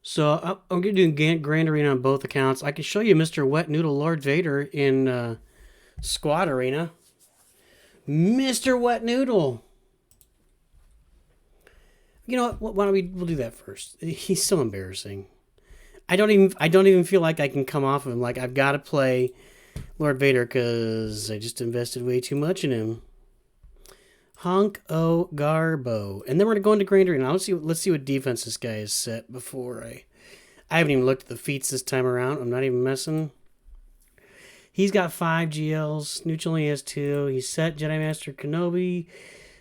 So I'm going to do Grand Arena on both accounts. I can show you Mr. Wet Noodle Lord Vader in Squad Arena. Mr. Wet Noodle. You know what? Why don't we'll do that first? He's so embarrassing. I don't even feel like I can come off of him. Like I've got to play Lord Vader because I just invested way too much in him. Hunk O Garbo, and then we're gonna go into Grand Arena. Let's see what defense this guy is set before I haven't even looked at the feats this time around. I'm not even messing. He's got 5 GLs. Nooch only has 2. He's set Jedi Master Kenobi,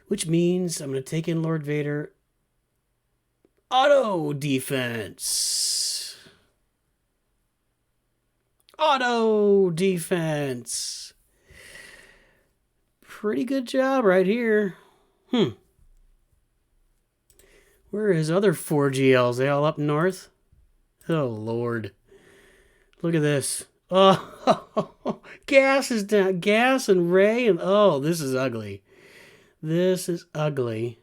which means I'm going to take in Lord Vader. Auto defense. Auto defense. Pretty good job right here. Where are his other 4 GLs? They all up north? Oh, Lord. Look at this. Oh, Gas is down. Gas and Ray, and oh, this is ugly. This is ugly.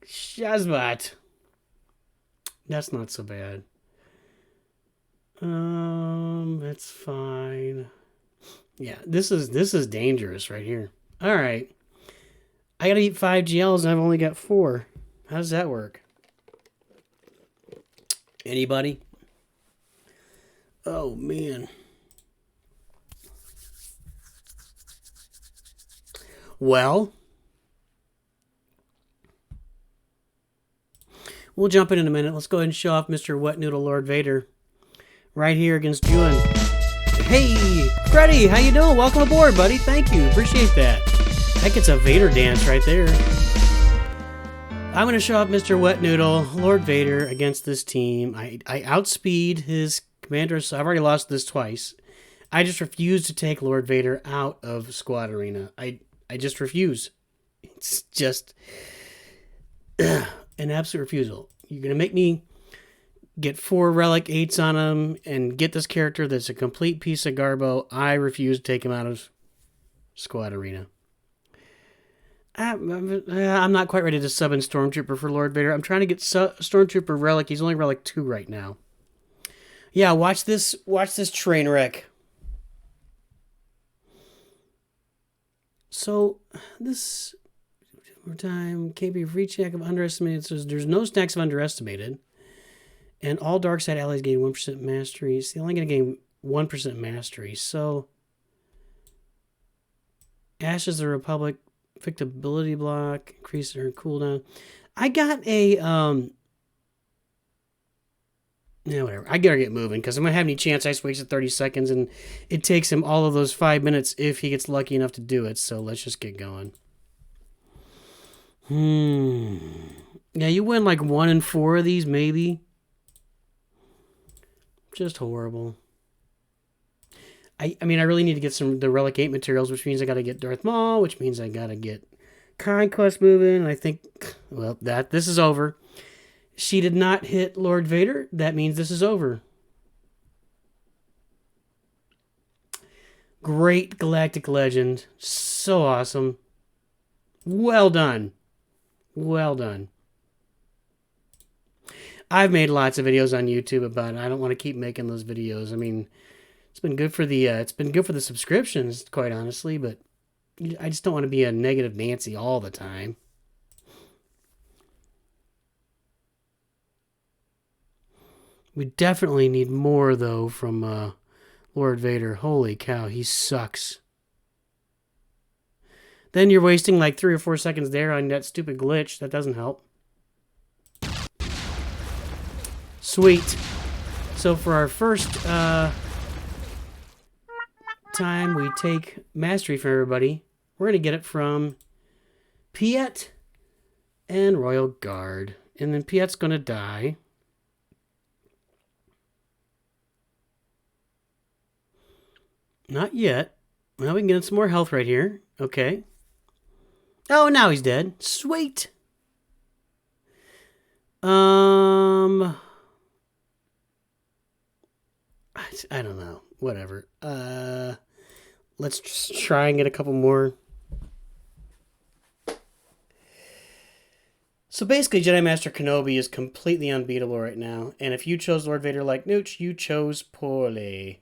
Shazbot. That's not so bad. That's fine. Yeah, this is dangerous right here. All right. I gotta eat 5 GLs and I've only got 4. How does that work? Anybody? Oh, man. Well, we'll jump in a minute. Let's go ahead and show off Mr. Wet Noodle Lord Vader right here against Juan. Hey, Freddy, how you doing? Welcome aboard, buddy. Thank you. Appreciate that. That gets a Vader dance right there. I'm going to show off Mr. Wet Noodle, Lord Vader, against this team. I outspeed his commander, so I've already lost this twice. I just refuse to take Lord Vader out of Squad Arena. I just refuse. It's just an absolute refusal. You're going to make me get 4 Relic 8s on him and get this character that's a complete piece of garbo. I refuse to take him out of Squad Arena. I'm not quite ready to sub in Stormtrooper for Lord Vader. I'm trying to get Stormtrooper Relic. He's only Relic 2 right now. Yeah, watch this train wreck. So, this time can't be free check of underestimated. So there's no stacks of underestimated. And all dark side allies gain 1% mastery. So they're only going to gain 1% mastery. So, Ashes of the Republic. Fixed ability block, increase their cooldown. I got a, yeah, whatever. I gotta get moving because I'm gonna have any chance. I just wasted 30 seconds and it takes him all of those 5 minutes if he gets lucky enough to do it. So let's just get going. Yeah, you win like 1 in 4 of these, maybe. Just horrible. I mean, I really need to get the Relic 8 materials, which means I got to get Darth Maul, which means I got to get Conquest moving. I think, well, this is over. She did not hit Lord Vader. That means this is over. Great Galactic Legend. So awesome. Well done. Well done. I've made lots of videos on YouTube about it. I don't want to keep making those videos. I mean, it's been good for the subscriptions, quite honestly, but I just don't want to be a negative Nancy all the time. We definitely need more though from Lord Vader. Holy cow, he sucks. Then you're wasting like 3 or 4 seconds there on that stupid glitch. That doesn't help. Sweet. So for our first time we take mastery from everybody, we're going to get it from Piet and Royal Guard. And then Piet's going to die. Not yet. Well, we can get some more health right here. Okay. Oh, now he's dead. Sweet. I don't know. Whatever. Let's just try and get a couple more. So basically, Jedi Master Kenobi is completely unbeatable right now. And if you chose Lord Vader like Nooch, you chose poorly.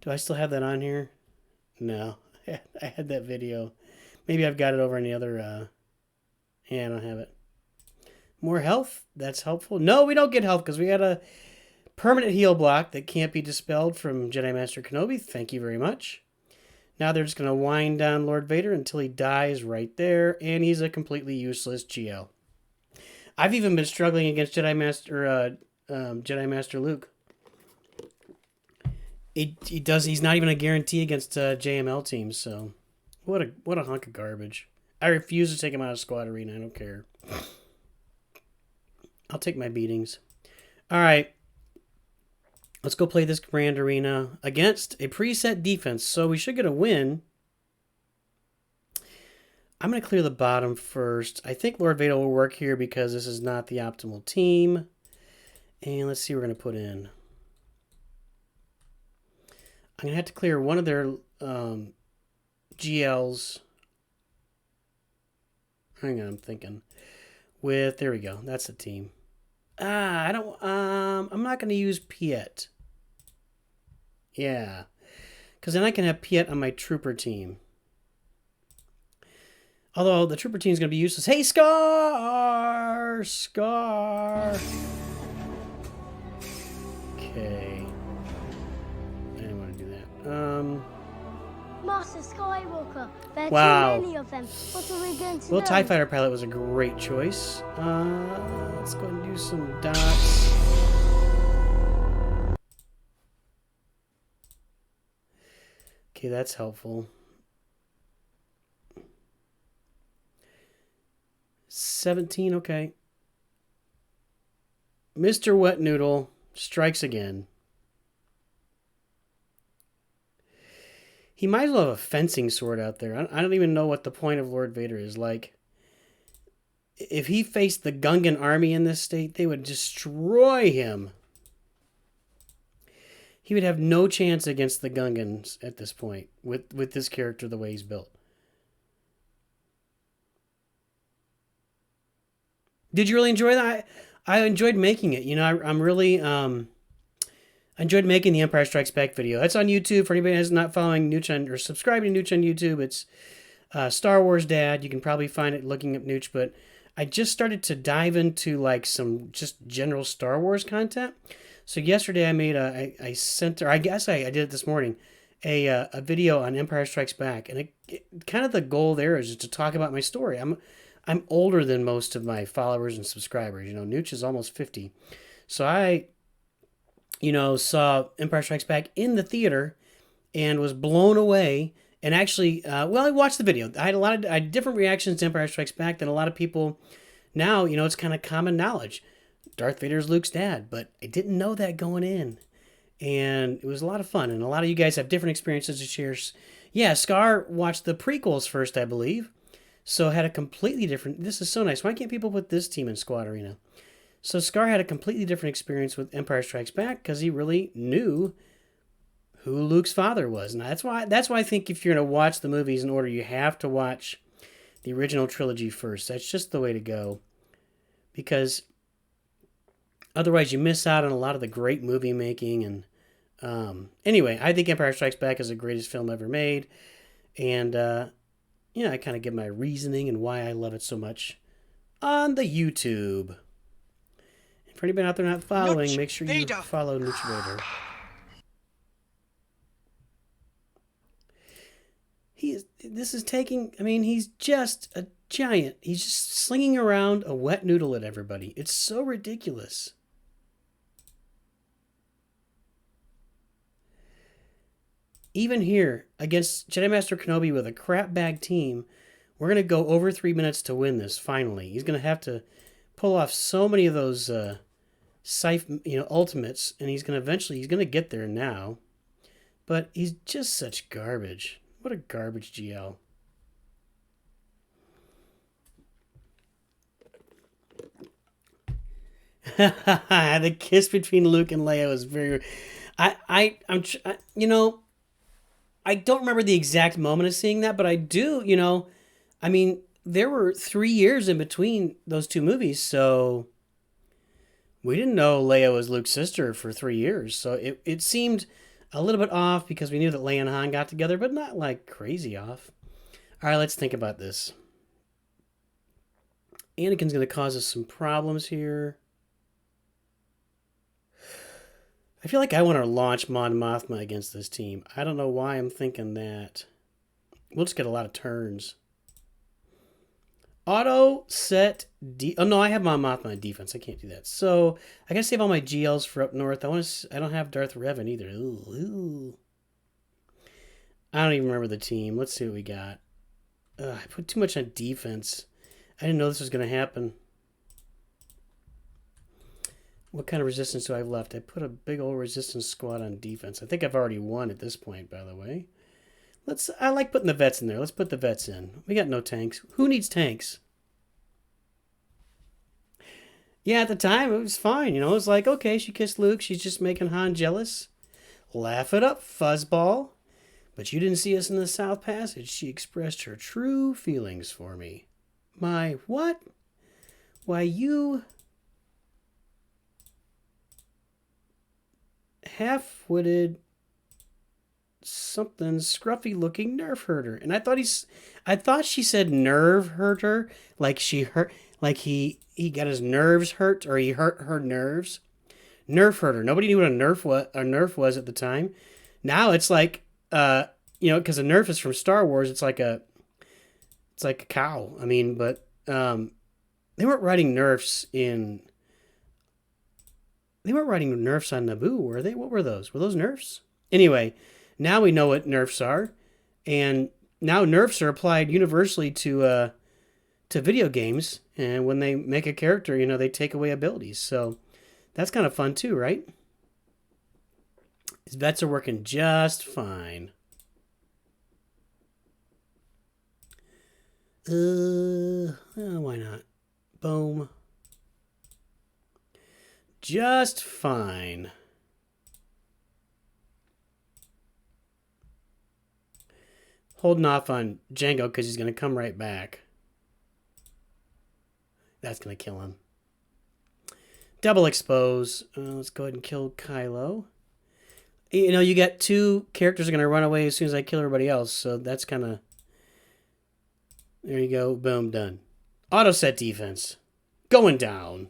Do I still have that on here? No. I had that video. Maybe I've got it over on the other... Yeah, I don't have it. More health? That's helpful. No, we don't get health because we got a permanent heal block that can't be dispelled from Jedi Master Kenobi. Thank you very much. Now they're just going to wind down Lord Vader until he dies right there, and he's a completely useless GL. I've even been struggling against Jedi Master Luke. He's not even a guarantee against JML teams, so what a hunk of garbage. I refuse to take him out of Squad Arena. I don't care. I'll take my beatings. All right. Let's go play this Grand Arena against a preset defense. So we should get a win. I'm going to clear the bottom first. I think Lord Vader will work here because this is not the optimal team. And let's see what we're going to put in. I'm going to have to clear one of their GLs. Hang on, I'm thinking. There we go. That's the team. I'm not going to use Piet. Yeah. Because then I can have Piet on my Trooper team. Although the Trooper team is going to be useless. Hey, Scar! Scar! Okay. I didn't want to do that. Master Skywalker, there are wow. too many of them. What are we going to do? Well, TIE Fighter Pilot was a great choice. Let's go and do some dots. Okay, that's helpful. 17, okay. Mr. Wet Noodle strikes again. He might as well have a fencing sword out there. I don't even know what the point of Lord Vader is. Like, if he faced the Gungan army in this state, they would destroy him. He would have no chance against the Gungans at this point with this character the way he's built. Did you really enjoy that? I enjoyed making it. You know, I'm really... I enjoyed making the Empire Strikes Back video. That's on YouTube. For anybody who's not following Nooch or subscribing to Nooch on YouTube, it's Star Wars Dad. You can probably find it looking up Nooch, but I just started to dive into like some just general Star Wars content. So yesterday I made I guess I did it this morning, a video on Empire Strikes Back, and kind of the goal there is just to talk about my story. I'm older than most of my followers and subscribers. You know, Nooch is almost 50, so I saw Empire Strikes Back in the theater and was blown away. And actually, I watched the video. I had different reactions to Empire Strikes Back than a lot of people now. You know, it's kind of common knowledge. Darth Vader's Luke's dad, but I didn't know that going in. And it was a lot of fun. And a lot of you guys have different experiences to share. Yeah, Scar watched the prequels first, I believe. So had a completely different... This is so nice. Why can't people put this team in Squad Arena? So Scar had a completely different experience with Empire Strikes Back because he really knew who Luke's father was. And that's why I think if you're going to watch the movies in order, you have to watch the original trilogy first. That's just the way to go. Because otherwise you miss out on a lot of the great movie making. And anyway, I think Empire Strikes Back is the greatest film ever made. And, I kind of give my reasoning and why I love it so much on the YouTube. For anybody out there not following, Nooch make sure you Vader. Follow Nooch Vader. He's just a giant. He's just slinging around a wet noodle at everybody. It's so ridiculous. Even here, against Jedi Master Kenobi with a crap bag team, we're going to go over 3 minutes to win this, finally. He's going to have to pull off so many of those ultimates, and he's going to get there now. But he's just such garbage. What a garbage GL. The kiss between Luke and Leia was very... I don't remember the exact moment of seeing that, but I do, there were 3 years in between those two movies, so we didn't know Leia was Luke's sister for 3 years. So it seemed a little bit off because we knew that Leia and Han got together, but not like crazy off. All right, let's think about this. Anakin's going to cause us some problems here. I feel like I want to launch Mon Mothma against this team. I don't know why I'm thinking that. We'll just get a lot of turns. Auto set oh no, I have Mon Mothma in defense. I can't do that. So I gotta save all my GLs for up north. I don't have Darth Revan either. Ooh. I don't even remember the team. Let's see what we got. I put too much on defense. I didn't know this was gonna happen. What kind of resistance do I have left? I put a big old resistance squad on defense. I think I've already won at this point, by the way. I like putting the vets in there. Let's put the vets in. We got no tanks. Who needs tanks? Yeah, at the time, it was fine. It was like, okay, she kissed Luke. She's just making Han jealous. Laugh it up, fuzzball. But you didn't see us in the South Passage. She expressed her true feelings for me. My what? Why, you half-witted something scruffy looking nerve herder. And I thought she said nerve herder, like she hurt, like he got his nerves hurt, or he hurt her nerves. Nerf herder. Nobody knew what a nerf was at the time. Now it's like because a nerf is from Star Wars. It's like a cow. I mean, but they weren't writing nerfs on Naboo, were they? What were those? Were those nerfs? Anyway, now we know what nerfs are, and now nerfs are applied universally to video games. And when they make a character, they take away abilities. So that's kind of fun too, right? His vets are working just fine. Why not? Boom. Just fine. Holding off on Django because he's going to come right back. That's going to kill him. Double expose. Let's go ahead and kill Kylo. You got two characters are going to run away as soon as I kill everybody else. So that's kind of... There you go. Boom. Done. Auto set defense. Going down.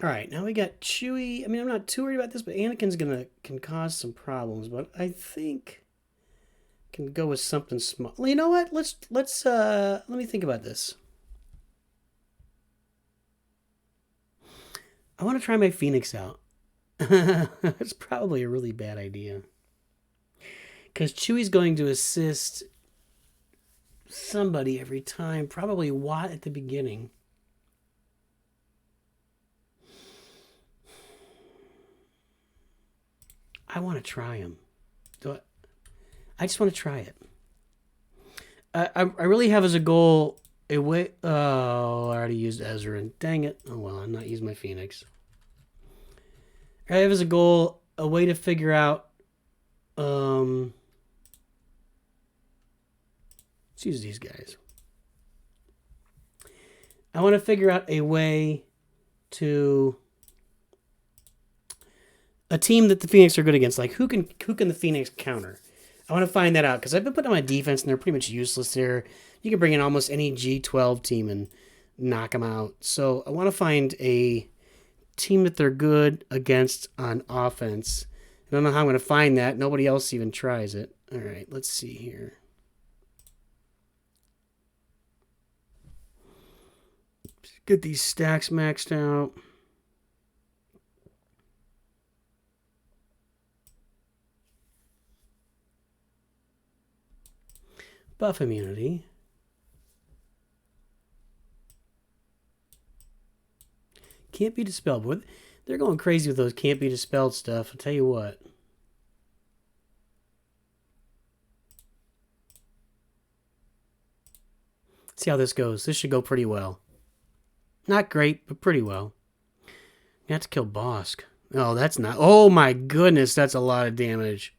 All right. Now we got Chewie. I mean, I'm not too worried about this, but Anakin's can cause some problems. But I think can go with something small. Well, you know what? Let me think about this. I want to try my Phoenix out. It's probably a really bad idea. Because Chewie's going to assist somebody every time. Probably Watt at the beginning. I want to try him. I just want to try it. I really have as a goal a way... Oh, I already used Ezra. Dang it. Oh, well, I'm not using my Phoenix. I have as a goal a way to figure out... Let's use these guys. I want to figure out a way to... A team that the Phoenix are good against. Like, who can the Phoenix counter? I want to find that out, because I've been putting on my defense, and they're pretty much useless there. You can bring in almost any G12 team and knock them out. So I want to find a team that they're good against on offense. I don't know how I'm going to find that. Nobody else even tries it. All right, let's see here. Get these stacks maxed out. Buff immunity. Can't be dispelled. Boy, they're going crazy with those can't be dispelled stuff. I'll tell you what. See how this goes. This should go pretty well. Not great, but pretty well. You have to kill Bosk. Oh, that's not... Oh my goodness, that's a lot of damage.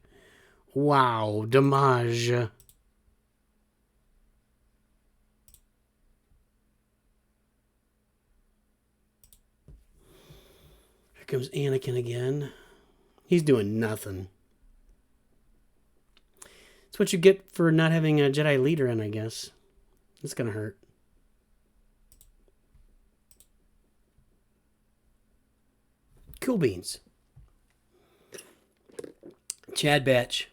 Wow, damage. Here comes Anakin again. He's doing nothing. That's what you get for not having a Jedi leader in, I guess. It's gonna hurt. Cool beans. Chad Batch.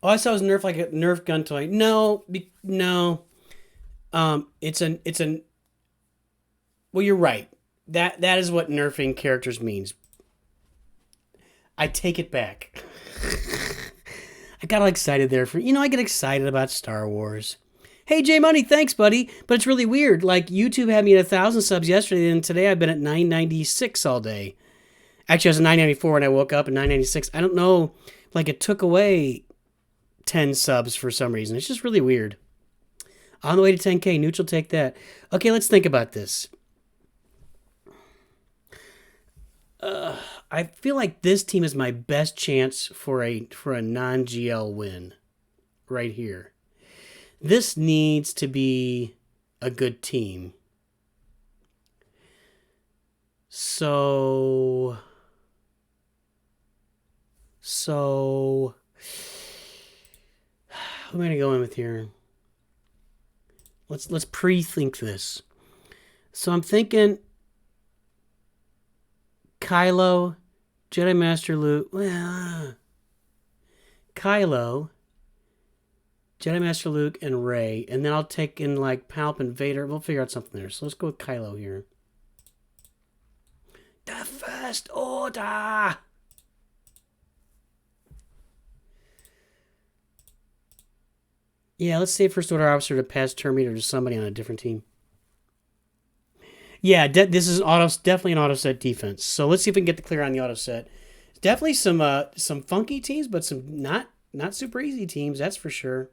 Oh, I saw it was Nerf like a Nerf gun toy. No, no. It's an. Well, you're right. That is what nerfing characters means. I take it back. I got all excited there for I get excited about Star Wars. Hey J Money, thanks buddy. But it's really weird. Like YouTube had me at 1,000 subs yesterday, and today I've been at 996 all day. Actually, I was at 994 when I woke up, and 996. I don't know. Like it took away 10 subs for some reason. It's just really weird. On the way to 10K, neutral, take that. Okay, let's think about this. I feel like this team is my best chance for a non-GL win right here. This needs to be a good team. So who am I going to go in with here? Let's pre-think this. So I'm thinking Kylo, Jedi Master Luke. Kylo, Jedi Master Luke, and Rey. And then I'll take in like Palp and Vader. We'll figure out something there. So let's go with Kylo here. The First Order! Yeah, let's say First Order officer to pass Terminator to somebody on a different team. Yeah, this is definitely an auto set defense. So let's see if we can get the clear on the auto set. Definitely some funky teams, but some not super easy teams, that's for sure.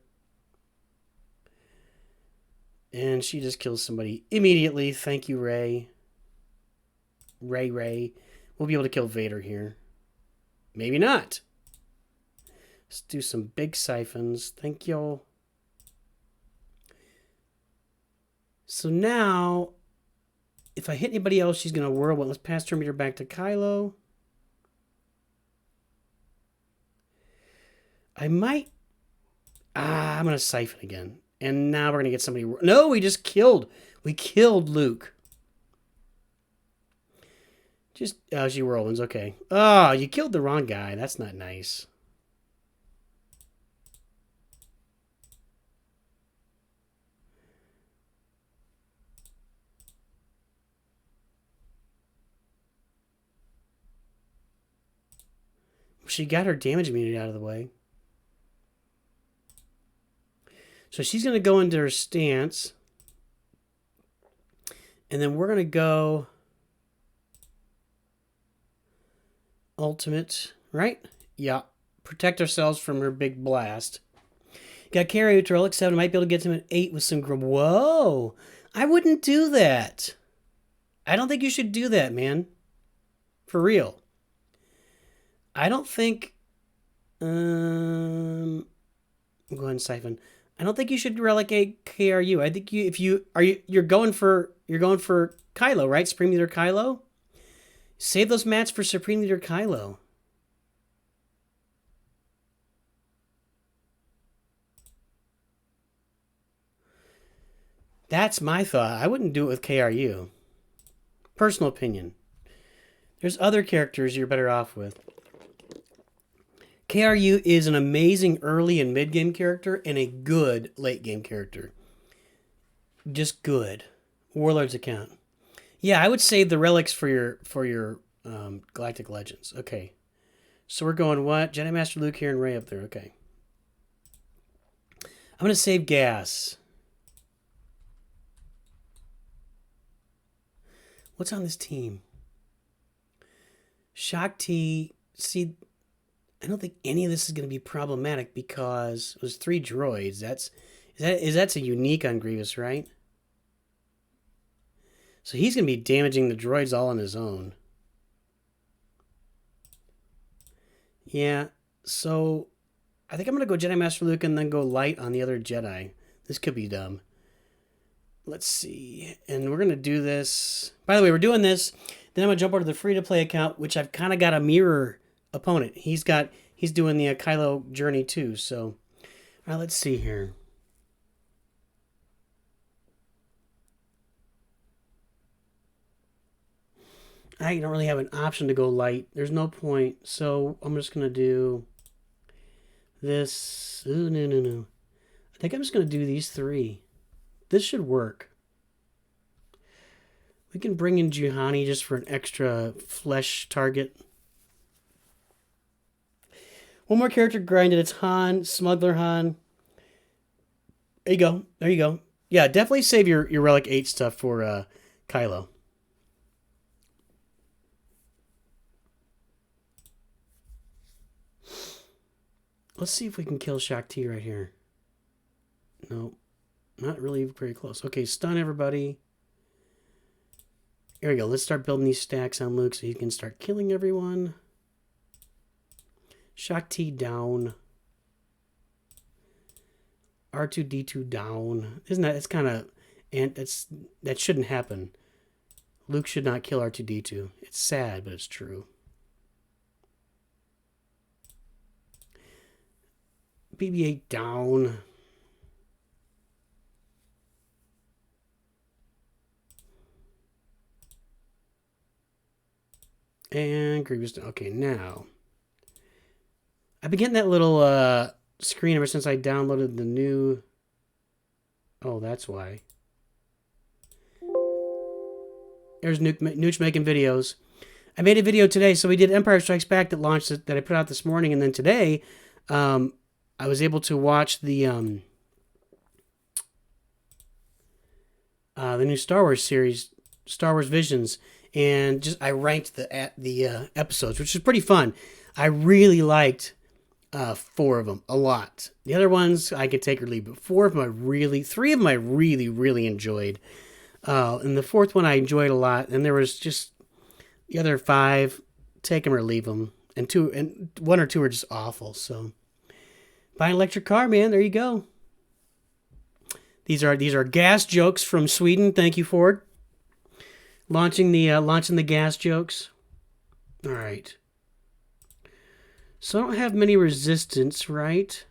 And she just kills somebody immediately. Thank you, Rey. Rey. We'll be able to kill Vader here. Maybe not. Let's do some big siphons. Thank you. So now, if I hit anybody else, she's going to whirl one. Let's pass Terminator back to Kylo. I might... I'm going to siphon again. And now we're going to get somebody... No, we just killed. We killed Luke. Just... Oh, she whirlwinds. Okay. Oh, you killed the wrong guy. That's not nice. She got her damage immunity out of the way. So she's going to go into her stance. And then we're going to go ultimate, right? Yeah. Protect ourselves from her big blast. Got carry to relic 7. Might be able to get to him at 8 with some grub. Whoa. I wouldn't do that. I don't think you should do that, man. For real. I don't think... I'm going siphon. I don't think you should relegate KRU. I think you're going for Kylo, right? Supreme Leader Kylo. Save those mats for Supreme Leader Kylo. That's my thought. I wouldn't do it with KRU. Personal opinion. There's other characters you're better off with. KRU is an amazing early and mid-game character and a good late-game character. Just good. Warlord's account. Yeah, I would save the relics for your Galactic Legends. Okay. So we're going what? Jedi Master Luke here and Rey up there. Okay. I'm going to save gas. What's on this team? Shakti. See... I don't think any of this is going to be problematic because it was 3 droids. That's a unique on Grievous, right? So he's going to be damaging the droids all on his own. Yeah, so I think I'm going to go Jedi Master Luke and then go light on the other Jedi. This could be dumb. let's see. And we're going to do this. By the way, we're doing this. Then I'm going to jump over to the free-to-play account, which I've kind of got a mirror opponent. He's doing the Kylo journey too. So, all right, let's see here. I don't really have an option to go light. There's no point. So I'm just going to do this. Ooh, no. I think I'm just going to do these 3. This should work. We can bring in Juhani just for an extra flesh target. One more character grinded. It's Han, Smuggler Han. There you go. There you go. Yeah, definitely save your Relic 8 stuff for Kylo. Let's see if we can kill Shakti right here. No, not really very close. Okay, stun everybody. Here we go. Let's start building these stacks on Luke so he can start killing everyone. Shakti down. R2-D2 down. Isn't that? It's kind of, and that shouldn't happen. Luke should not kill R2-D2. It's sad, but it's true. BB-8 down. And Grievous down. Okay, now. I've been getting that little screen ever since I downloaded the new... Oh, that's why. There's Nooch making videos. I made a video today, so we did Empire Strikes Back that launched, that I put out this morning, and then today... I was able to watch the new Star Wars series, Star Wars Visions, and just I ranked the episodes, which is pretty fun. I really liked 4 of them a lot. The other ones I could take or leave, but 3 of them I really enjoyed. And the 4th one I enjoyed a lot, and there was just the other 5, take them or leave them, and 1 or 2 are just awful. So. Buy an electric car, man. There you go. These are gas jokes from Sweden. Thank you, Ford. Launching the gas jokes. All right. So I don't have many resistance, right?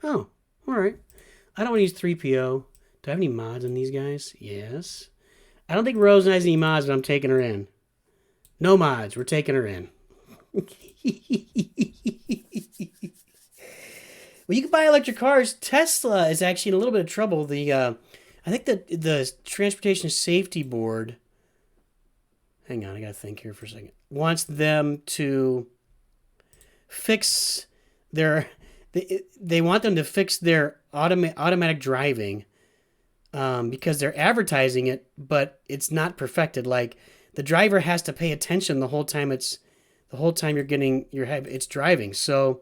Oh, all right. I don't want to use 3PO. Do I have any mods on these guys? Yes. I don't think Rose has any mods, but I'm taking her in. No mods. We're taking her in. Well, you can buy electric cars. Tesla is actually in a little bit of trouble. I think the Transportation Safety Board, hang on, I gotta think here for a second, wants them to fix their, they want them to fix their automatic driving because they're advertising it, but it's not perfected. Like, the driver has to pay attention the whole time you're getting it's driving. So,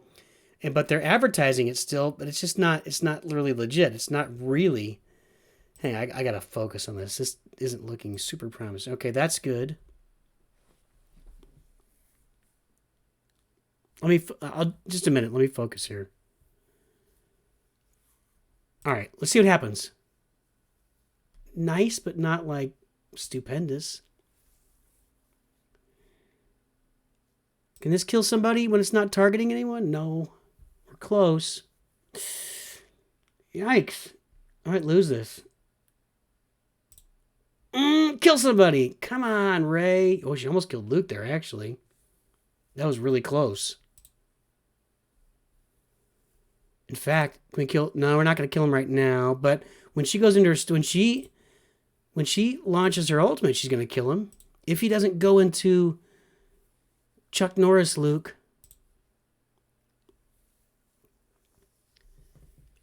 but they're advertising it still, but it's not really legit. It's not really. Hey, I gotta focus on this. This isn't looking super promising. Okay, that's good. Just a minute. Let me focus here. All right, let's see what happens. Nice, but not like stupendous. Can this kill somebody when it's not targeting anyone? No. We're close. Yikes. I might lose this. Kill somebody. Come on, Rey. Oh, she almost killed Luke there, actually. That was really close. In fact, can we kill... No, we're not going to kill him right now. But when she goes into her... When she launches her ultimate, she's going to kill him. If he doesn't go into... Chuck Norris, Luke.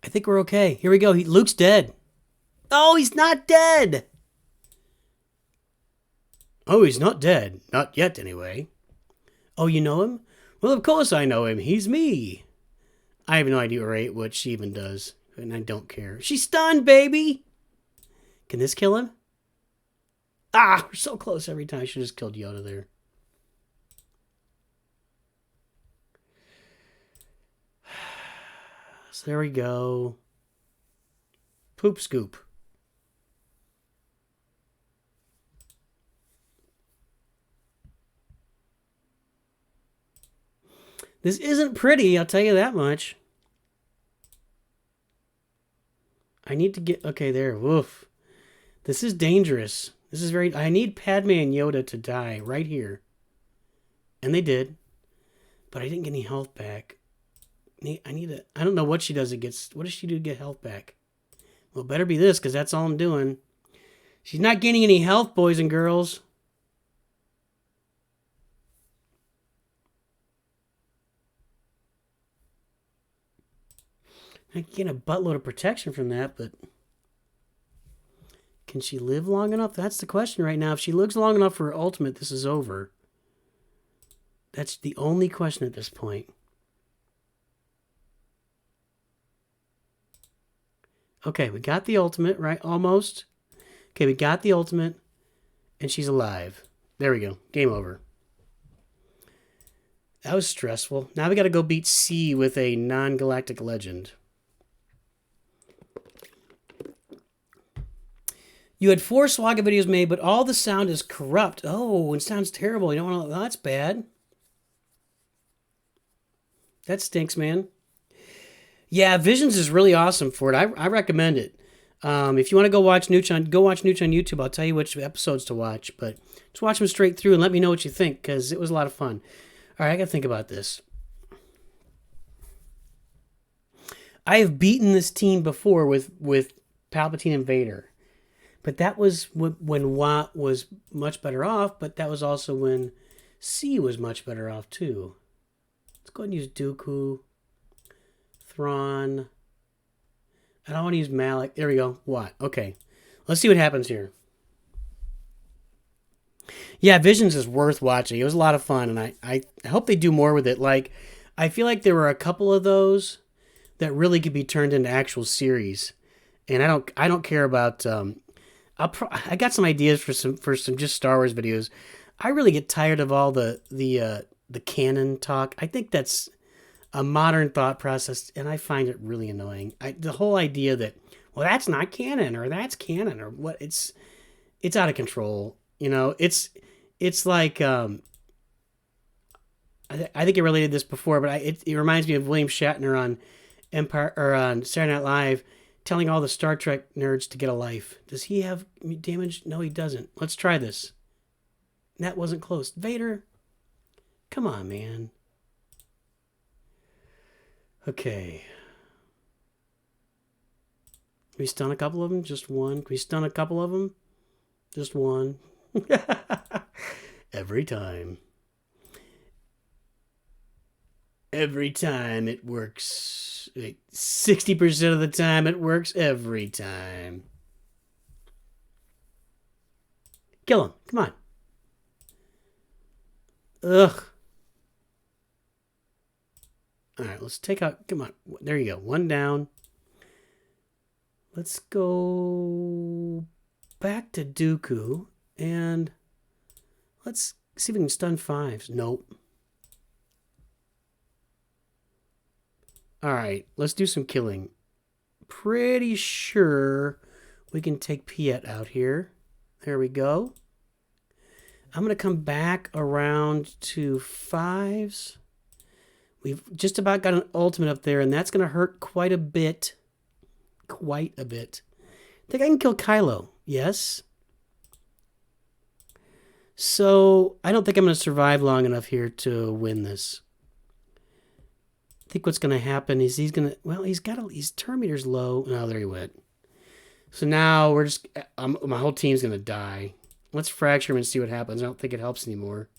I think we're okay. Here we go. Luke's dead. Oh, he's not dead. Oh, he's not dead. Not yet, anyway. Oh, you know him? Well, of course I know him. He's me. I have no idea what she even does, and I don't care. She's stunned, baby. Can this kill him? Ah, we're so close every time. I should have just killed Yoda there. So there we go. Poop scoop. This isn't pretty, I'll tell you that much. I need to get... Okay, there. Woof. This is dangerous. This is very... I need Padme and Yoda to die right here. And they did. But I didn't get any health back. I need a... I don't know what she does to get... What does she do to get health back? Well, it better be this, because that's all I'm doing. She's not gaining any health, boys and girls. I get a buttload of protection from that, but can she live long enough? That's the question right now. If she lives long enough for her ultimate, this is over. That's the only question at this point. Okay, we got the ultimate, right? Almost. Okay, we got the ultimate, and she's alive. There we go. Game over. That was stressful. Now we got to go beat C with a non-galactic legend. You had 4 SWGOH videos made, but all the sound is corrupt. Oh, it sounds terrible. You don't want to... Oh, that's bad. That stinks, man. Yeah, Visions is really awesome for it. I recommend it. If you want to go watch Nooch on YouTube. I'll tell you which episodes to watch. But just watch them straight through and let me know what you think, because it was a lot of fun. All right, I got to think about this. I have beaten this team before with Palpatine and Vader. But that was when Wat was much better off, but that was also when C was much better off too. Let's go ahead and use Dooku. Thrawn. I don't want to use Malik. There we go. Wat. Okay. Let's see what happens here. Yeah, Visions is worth watching. It was a lot of fun, and I hope they do more with it. Like, I feel like there were a couple of those that really could be turned into actual series. And I don't care about... I got some ideas for some just Star Wars videos. I really get tired of all the canon talk. I think that's a modern thought process, and I find it really annoying. The whole idea that, well, that's not canon, or that's canon, or what, it's out of control. You know, it's like I think I related this before, but it reminds me of William Shatner on Empire or on Saturday Night Live, telling all the Star Trek nerds to get a life. Does he have damage? No, he doesn't. Let's try this. That wasn't close. Vader, come on, man. Okay. Can we stun a couple of them? Just one. Can we stun a couple of them? Just one. Every time. Every time it works. 60% of the time it works every time. Kill him. Come on. Ugh. Alright, let's take out... Come on. There you go. One down. Let's go back to Dooku. And let's see if we can stun 5s. Nope. Alright, let's do some killing. Pretty sure we can take Piet out here. There we go. I'm going to come back around to 5s. We've just about got an ultimate up there, and that's going to hurt quite a bit. Quite a bit. I think I can kill Kylo. Yes. So, I don't think I'm going to survive long enough here to win this. I think what's going to happen is he's going to... Well, his turn meter's low. Oh, there he went. So now we're just... my whole team's going to die. Let's fracture him and see what happens. I don't think it helps anymore.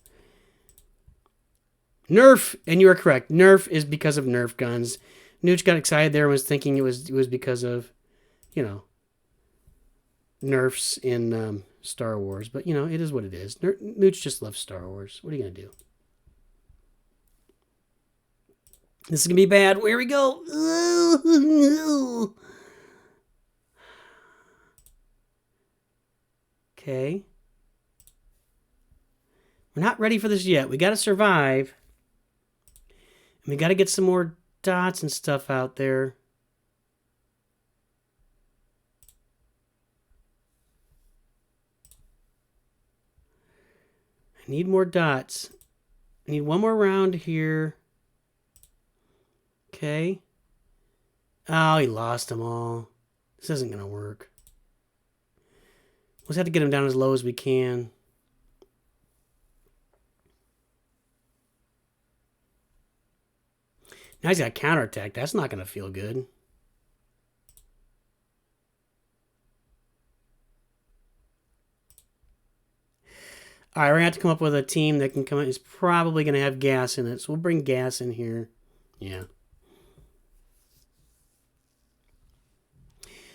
Nerf! And you are correct. Nerf is because of Nerf guns. Nooch got excited there and was thinking it was because of, you know, Nerfs in Star Wars. But, you know, it is what it is. Nooch just loves Star Wars. What are you going to do? This is going to be bad. Here we go. Okay. We're not ready for this yet. We got to survive. And we got to get some more dots and stuff out there. I need more dots. I need one more round here. Okay. Oh, he lost them all. This isn't going to work. We'll just have to get him down as low as we can. Now he's got counterattack. That's not going to feel good. All right, we're going to have to come up with a team that can come in. It's probably going to have gas in it. So we'll bring gas in here. Yeah.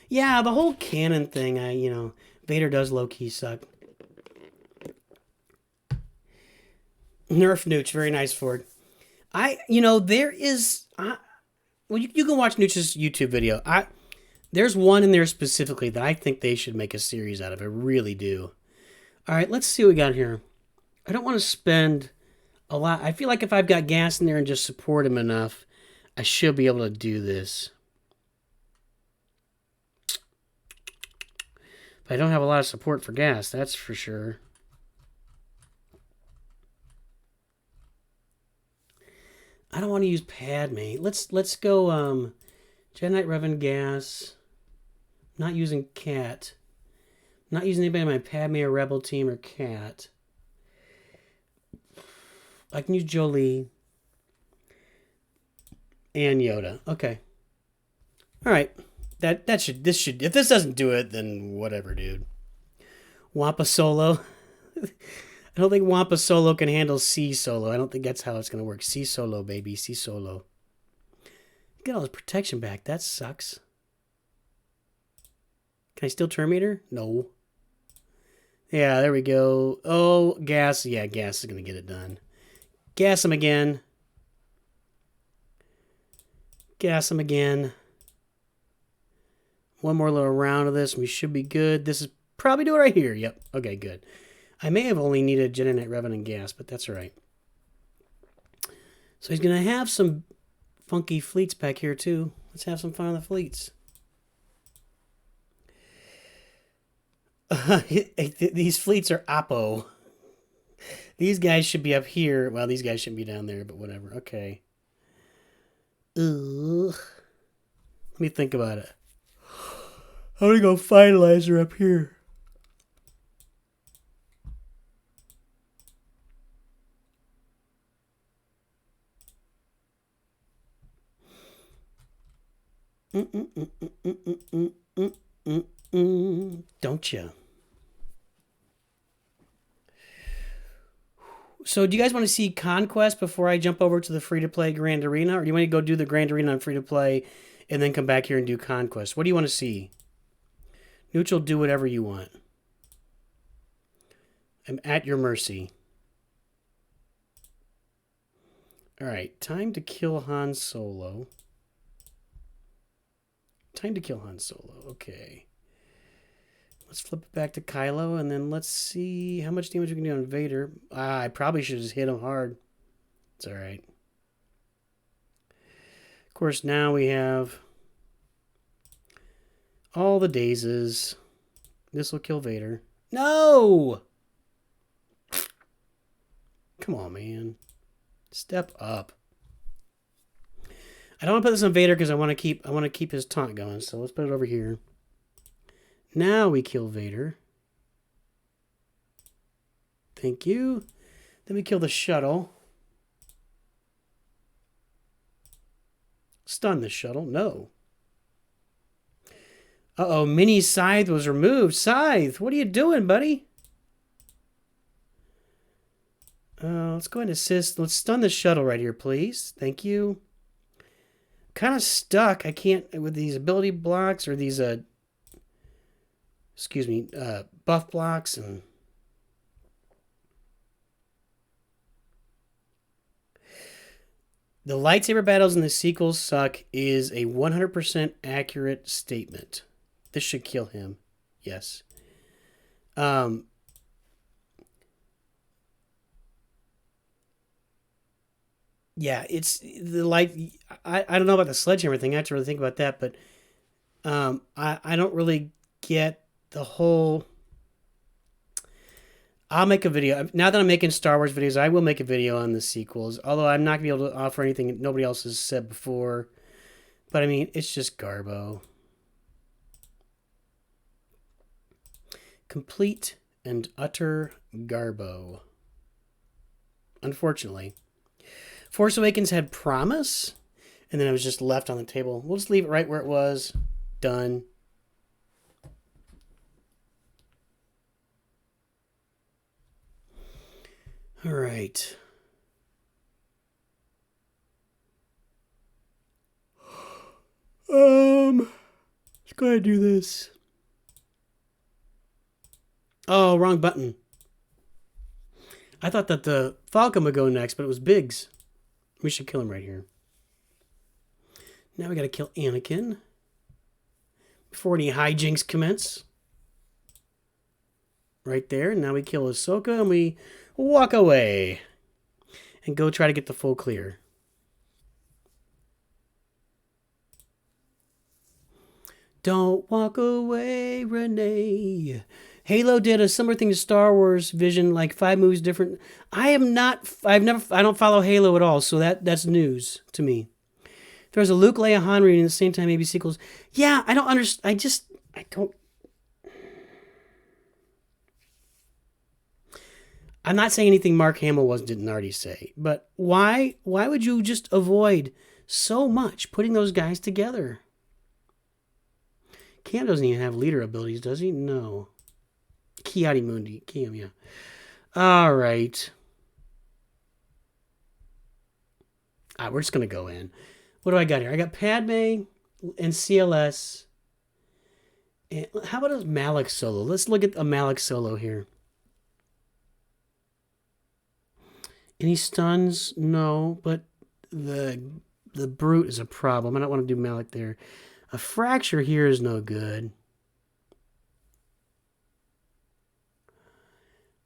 Yeah, the whole cannon thing, Vader does low-key suck. Nerf Nooch, very nice, Ford. There is... well, you can watch Nooch's YouTube video. There's one in there specifically that I think they should make a series out of. I really do. All right, let's see what we got here. I don't want to spend a lot. I feel like if I've got gas in there and just support him enough, I should be able to do this. But I don't have a lot of support for gas, that's for sure. I don't want to use Padme. Let's go Jedi Knight Revan gas. Not using Cat. Not using anybody on my Padme or Rebel team or Cat. I can use Jolie. And Yoda. Okay. Alright. This should if this doesn't do it, then whatever, dude. Wampa Solo. I don't think Wampa Solo can handle C Solo. I don't think that's how it's gonna work. C Solo, baby. C Solo. Get all his protection back. That sucks. Can I still Terminator? No. Yeah, there we go. Oh, gas. Yeah, gas is going to get it done. Gas him again. Gas him again. One more little round of this, and we should be good. This is probably do it right here. Yep. Okay, good. I may have only needed Jedi Knight Revan and gas, but that's all right. So he's going to have some funky fleets back here, too. Let's have some fun on the fleets. These fleets are Oppo. These guys should be up here. Well, these guys shouldn't be down there, but whatever. Okay. Ugh. Let me think about it. How do we go finalizer up here? Don't you? So do you guys want to see Conquest before I jump over to the free-to-play Grand Arena? Or do you want to go do the Grand Arena on free-to-play and then come back here and do Conquest? What do you want to see? Neutral, do whatever you want. I'm at your mercy. Alright, time to kill Han Solo. Time to kill Han Solo. Okay. Let's flip it back to Kylo, and then let's see how much damage we can do on Vader. I probably should just hit him hard. It's all right. Of course, now we have all the dazes. This will kill Vader. No! Come on, man. Step up. I don't want to put this on Vader because I want to keep his taunt going. So let's put it over here. Now we kill Vader. Thank you. Then we kill the shuttle. Stun the shuttle. No. Uh-oh, mini Scythe was removed. Scythe, what are you doing, buddy? Let's go ahead and assist. Let's stun the shuttle right here, please. Thank you. Kind of stuck. I can't, with these ability blocks or these, buff blocks and... The lightsaber battles in the sequels suck is a 100% accurate statement. This should kill him. Yes. Yeah, it's the light. I don't know about the sledgehammer thing. I have to really think about that, but I don't really get the whole. I'll make a video. Now that I'm making Star Wars videos, I will make a video on the sequels. Although I'm not going to be able to offer anything that nobody else has said before. But I mean, it's just garbo. Complete and utter garbo. Unfortunately. Force Awakens had promise, and then it was just left on the table. We'll just leave it right where it was. Done. All right. Let's go ahead and do this. Oh, wrong button. I thought that the Falcon would go next, but it was Biggs. We should kill him right here. Now we gotta kill Anakin before any hijinks commence. Right there. Now we kill Ahsoka and we walk away and go try to get the full clear. Don't walk away, Renee. Halo did a similar thing to Star Wars Vision, like 5 movies different. I don't follow Halo at all, so that's news to me. There's a Luke, Leia, Han reading at the same time, maybe sequels. Yeah, I don't understand. I don't. I'm not saying anything Mark Hamill didn't already say, but why would you just avoid so much putting those guys together? Cam doesn't even have leader abilities, does he? No. Kiadi Mundi. Cam, yeah. All right. We're just going to go in. What do I got here? I got Padme and CLS. And how about a Malak solo? Let's look at a Malak solo here. Any stuns? No, but the brute is a problem. I don't want to do Malak there. A fracture here is no good.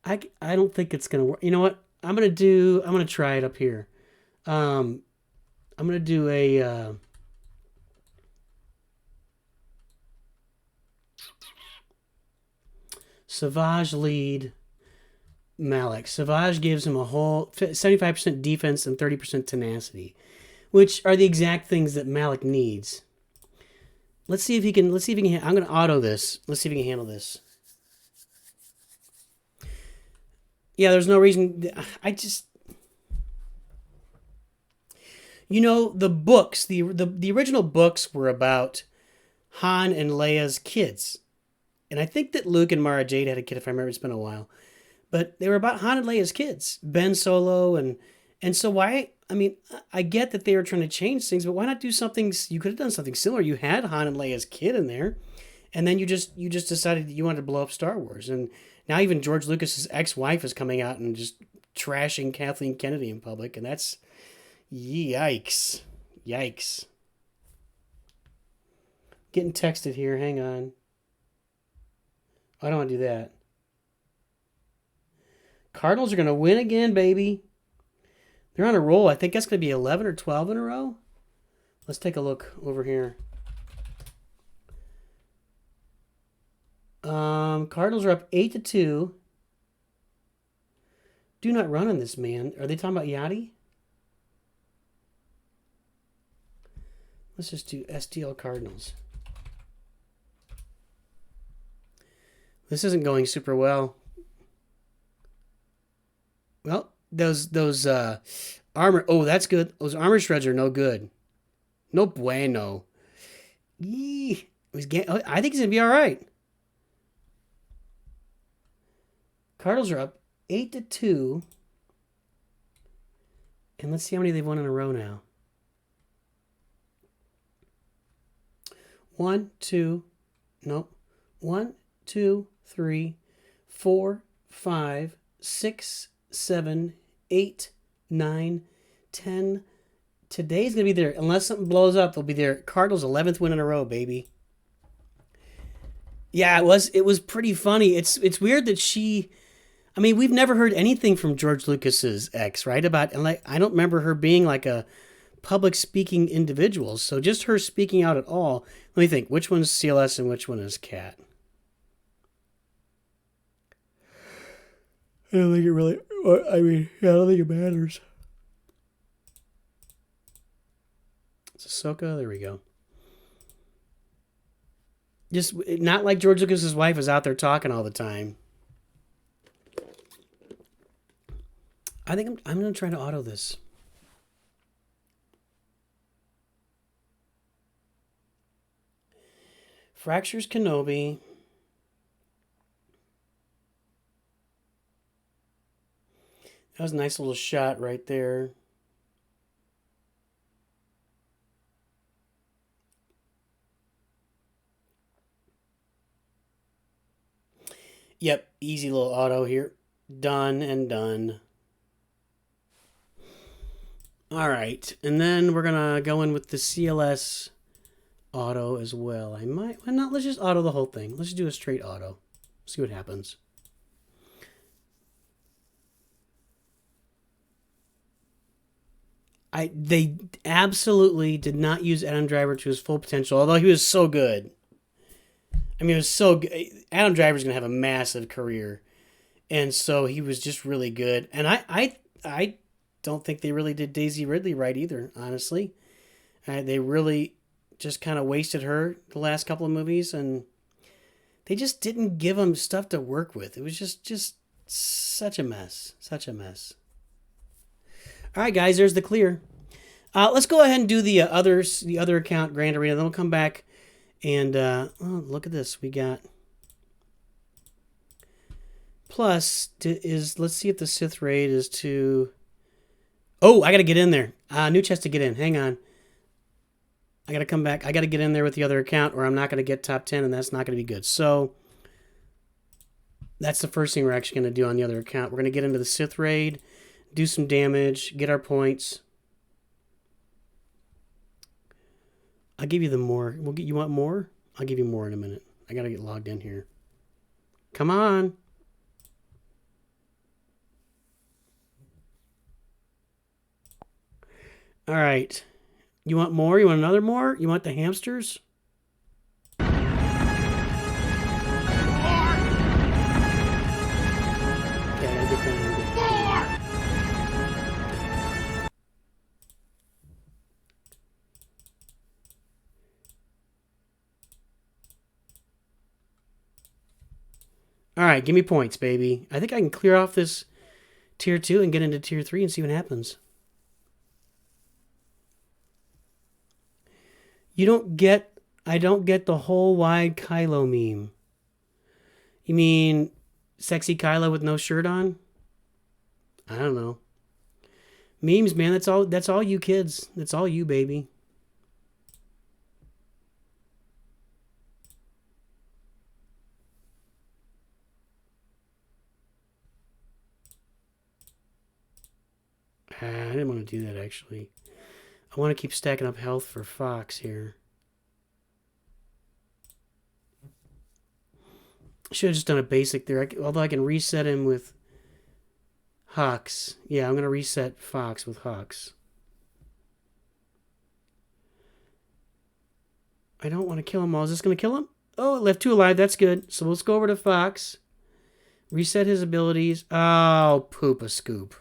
I don't think it's gonna work. You know what? I'm gonna try it up here. I'm gonna do a Savage lead Malak. Savage gives him a whole 75% defense and 30% tenacity, which are the exact things that Malak needs. Let's see if he can. I'm gonna auto this. Let's see if he can handle this. Yeah, there's no reason. The books, the original books were about Han and Leia's kids. And I think that Luke and Mara Jade had a kid, if I remember. It's been a while. But they were about Han and Leia's kids. Ben Solo and so why, I get that they were trying to change things, but why not do something, you could have done something similar. You had Han and Leia's kid in there, and then you just decided that you wanted to blow up Star Wars. And now even George Lucas's ex-wife is coming out and just trashing Kathleen Kennedy in public, and that's yikes. Yikes. Getting texted here, hang on. I don't want to do that. Cardinals are going to win again, baby. They're on a roll. I think that's going to be 11 or 12 in a row. Let's take a look over here. Cardinals are up 8-2. Do not run on this, man. Are they talking about Yachty? Let's just do STL Cardinals. This isn't going super well. Well, those armor. Oh, that's good. Those armor shreds are no good. No bueno. I think he's gonna be all right. Cardinals are up 8-2, and let's see how many they've won in a row now. 1, 2, 3, 4, 5, 6, 7, 8, 9, 10. Today's going to be there. Unless something blows up, they'll be there. Cardinals 11th win in a row, baby. Yeah, it was pretty funny. It's weird that we've never heard anything from George Lucas's ex, right? I don't remember her being like a public speaking individual. So just her speaking out at all. Let me think. Which one's CLS and which one is Cat? I don't think it really. I mean, I don't think it matters. It's Ahsoka. There we go. Just not like George Lucas's wife is out there talking all the time. I think I'm going to try to auto this. Fractures Kenobi. That was a nice little shot right there. Yep, easy little auto here. Done and done. All right, and then we're gonna go in with the CLS auto as well. I might, why not? Let's just auto the whole thing. Let's just do a straight auto. See what happens. They absolutely did not use Adam Driver to his full potential, although he was so good. I mean, it was so good. Adam Driver's gonna have a massive career, and so he was just really good. And I don't think they really did Daisy Ridley right either. Honestly, they really just kind of wasted her the last couple of movies, and they just didn't give him stuff to work with. It was just such a mess, such a mess. All right, guys, there's the clear. Let's go ahead and do the other account, Grand Arena. Then we'll come back and look at this. We got plus let's see if the Sith raid is to. Oh, I got to get in there. New chest to get in. Hang on. I got to come back. I got to get in there with the other account, or I'm not going to get top 10, and that's not going to be good. So that's the first thing we're actually going to do on the other account. We're going to get into the Sith raid, do some damage, get our points. I'll give you the more. You want more? I'll give you more in a minute. I got to get logged in here. Come on. All right. You want more? You want another more? You want the hamsters? Okay, I gotta get down here. All right, give me points, baby. I think I can clear off this tier 2 and get into tier 3 and see what happens. I don't get the whole wide Kylo meme. You mean sexy Kylo with no shirt on? I don't know. Memes, man, that's all you kids. That's all you, baby. I didn't want to do that, actually. I want to keep stacking up health for Fox here. Should have just done a basic there. Although I can reset him with Hux. Yeah, I'm going to reset Fox with Hux. I don't want to kill him all. Is this going to kill him? Oh, it left 2 alive. That's good. So let's go over to Fox. Reset his abilities. Oh, poop a scoop.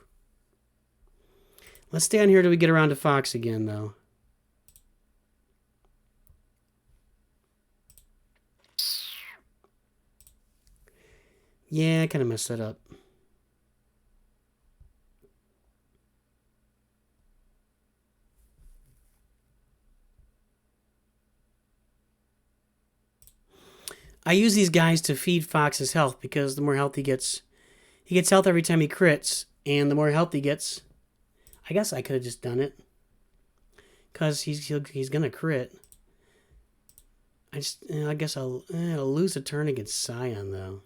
Let's stay on here till we get around to Fox again, though. Yeah, I kind of messed that up. I use these guys to feed Fox's health because the more health he gets health every time he crits, and the more health he gets. I guess I could have just done it because he's gonna crit. I guess I'll lose a turn against Scion though.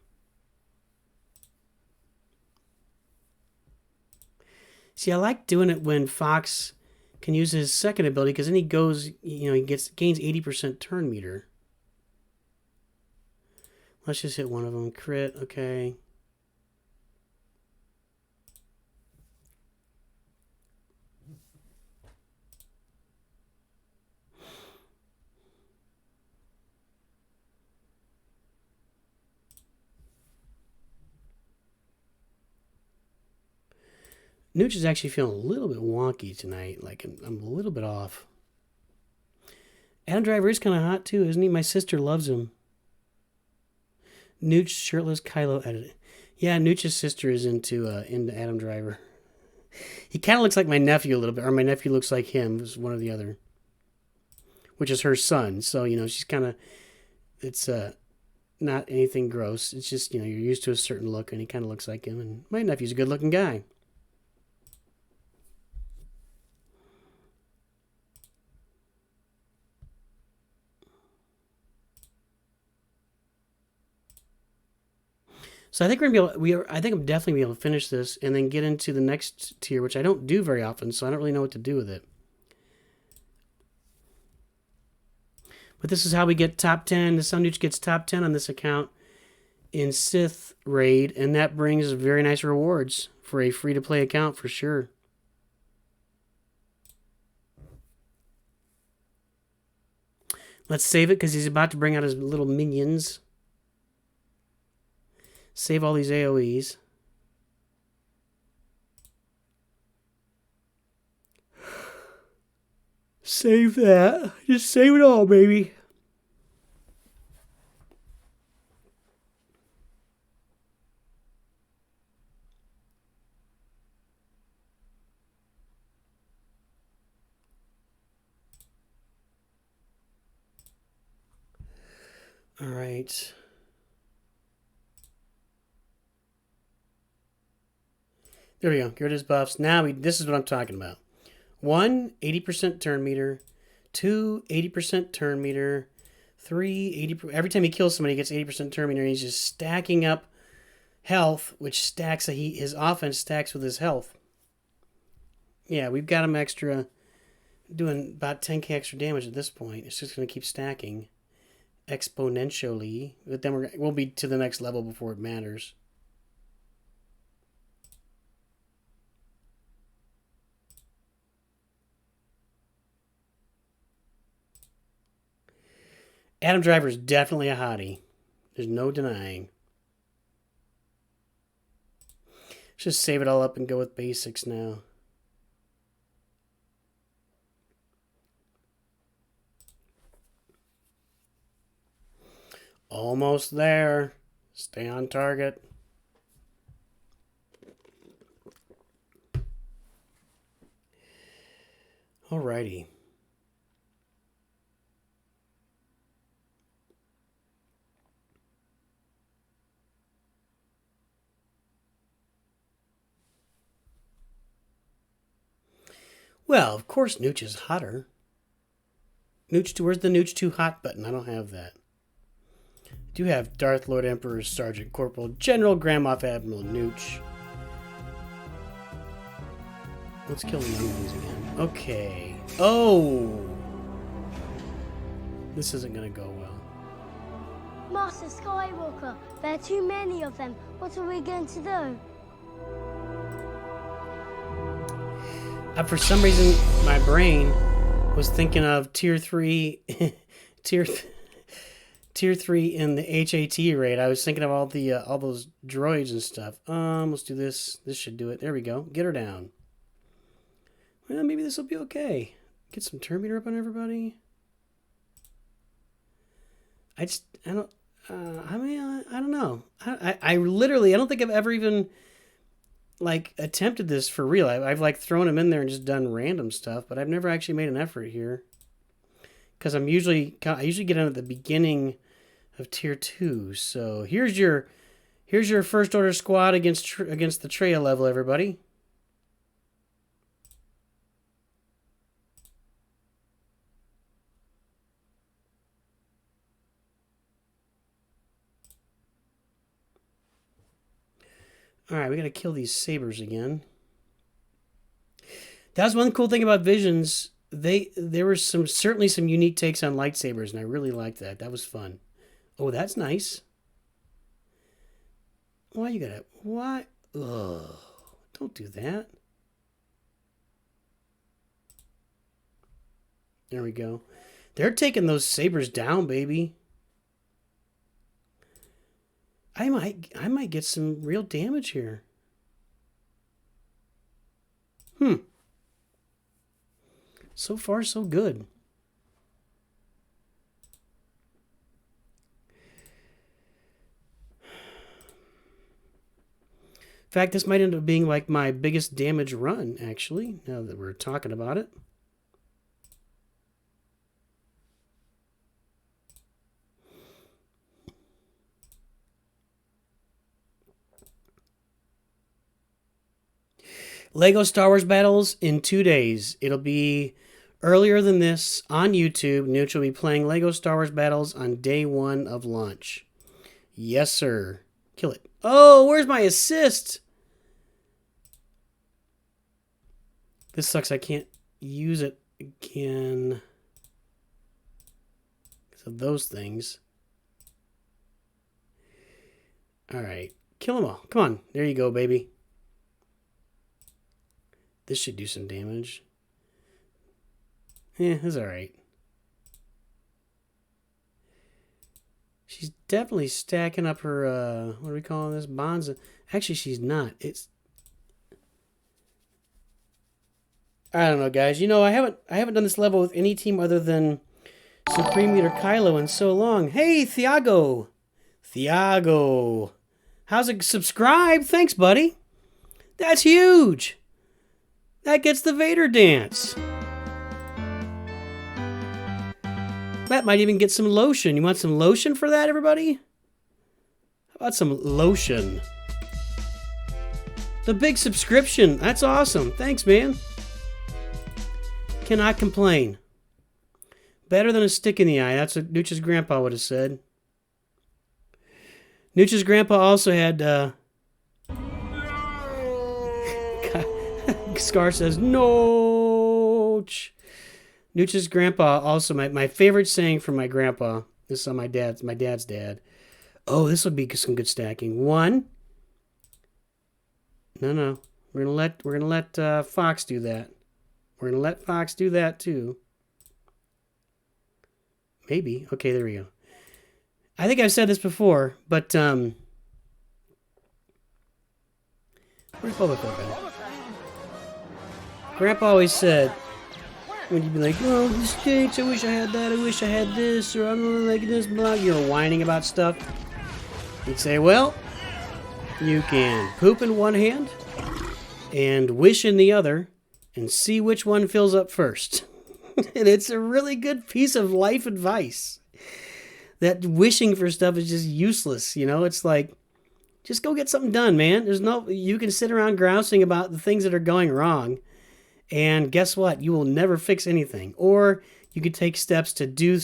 See, I like doing it when Fox can use his second ability because then he goes, he gains 80% turn meter. Let's just hit one of them. Crit, okay. Nooch is actually feeling a little bit wonky tonight. Like I'm a little bit off. Adam Driver is kind of hot too, isn't he? My sister loves him. Nooch shirtless Kylo edit. Yeah, Nooch's sister is into Adam Driver. He kind of looks like my nephew a little bit, or my nephew looks like him. It was one or the other, which is her son. So she's kind of. It's not anything gross. It's just you're used to a certain look, and he kind of looks like him. And my nephew's a good-looking guy. So I think we're gonna be able. I think I'm definitely be able to finish this and then get into the next tier, which I don't do very often, so I don't really know what to do with it. But this is how we get top 10. The Sun Nooch gets top 10 on this account in Sith Raid, and that brings very nice rewards for a free-to-play account for sure. Let's save it because he's about to bring out his little minions. Save all these AoEs. Save that. Just save it all, baby. All right. There we go. Get rid of his buffs. Now this is what I'm talking about. 1, 80% turn meter. 2, 80% turn meter. 3, 80%. Every time he kills somebody, he gets 80% turn meter. And he's just stacking up health, which stacks. His offense stacks with his health. Yeah, we've got him extra, doing about 10k extra damage at this point. It's just going to keep stacking exponentially. But then we'll be to the next level before it matters. Adam Driver is definitely a hottie. There's no denying. Let's just save it all up and go with basics now. Almost there. Stay on target. Alrighty. Well, of course, Nooch is hotter. Where's the Nooch Too Hot button? I don't have that. I do have Darth Lord Emperor Sergeant Corporal General Grand Moff Admiral Nooch. Let's kill the young ones again. Okay. Oh! This isn't going to go well. Master Skywalker, there are too many of them. What are we going to do? For some reason, my brain was thinking of tier 3, tier 3 in the HAT raid. I was thinking of all those droids and stuff. Let's do this. This should do it. There we go. Get her down. Well, maybe this will be okay. Get some turn meter up on everybody. I don't know. I literally, I don't think I've ever even attempted this for real. I've thrown them in there and just done random stuff, but I've never actually made an effort here. Because I usually get in at the beginning of tier 2. So here's your first order squad against the trail level, everybody. All right, we got to kill these sabers again. That was one cool thing about Visions. There were certainly some unique takes on lightsabers, and I really liked that. That was fun. Oh, that's nice. Why you gotta? Why? Ugh! Don't do that. There we go. They're taking those sabers down, baby. I might get some real damage here. So far, so good. In fact, this might end up being like my biggest damage run, actually, now that we're talking about it. Lego Star Wars battles in 2 days. It'll be earlier than this on YouTube. Nooch will be playing Lego Star Wars battles on day 1 of launch. Yes, sir. Kill it. Oh, where's my assist? This sucks. I can't use it again because of those things. All right. Kill them all. Come on. There you go, baby. This should do some damage. Yeah, it's all right. She's definitely stacking up her, what are we calling this? Bonds. Actually, she's not. I don't know, guys. You know, I haven't done this level with any team other than Supreme Leader Kylo in so long. Hey, Thiago. How's it? Subscribe? Thanks, buddy. That's huge. That gets the Vader dance. That might even get some lotion. You want some lotion for that, everybody? How about some lotion? The big subscription. That's awesome. Thanks, man. Cannot complain. Better than a stick in the eye. That's what Nooch's grandpa would have said. Nooch's grandpa also had... Scar says, Nooch. Nooch's grandpa also, my favorite saying from my grandpa. This is on my dad's dad. Oh, this would be some good stacking. 1. No. We're gonna let Fox do that. We're gonna let Fox do that too. Maybe. Okay, there we go. I think I've said this before, but where's Boba Fett? Grandpa always said, when you'd be like, oh, this stinks, I wish I had that, I wish I had this, or I'm gonna like this, blah, you're whining about stuff. He'd say, well, you can poop in one hand and wish in the other and see which one fills up first. And it's a really good piece of life advice. That wishing for stuff is just useless, you know? It's like, just go get something done, man. You can sit around grousing about the things that are going wrong. And guess what? You will never fix anything. Or you could take steps to do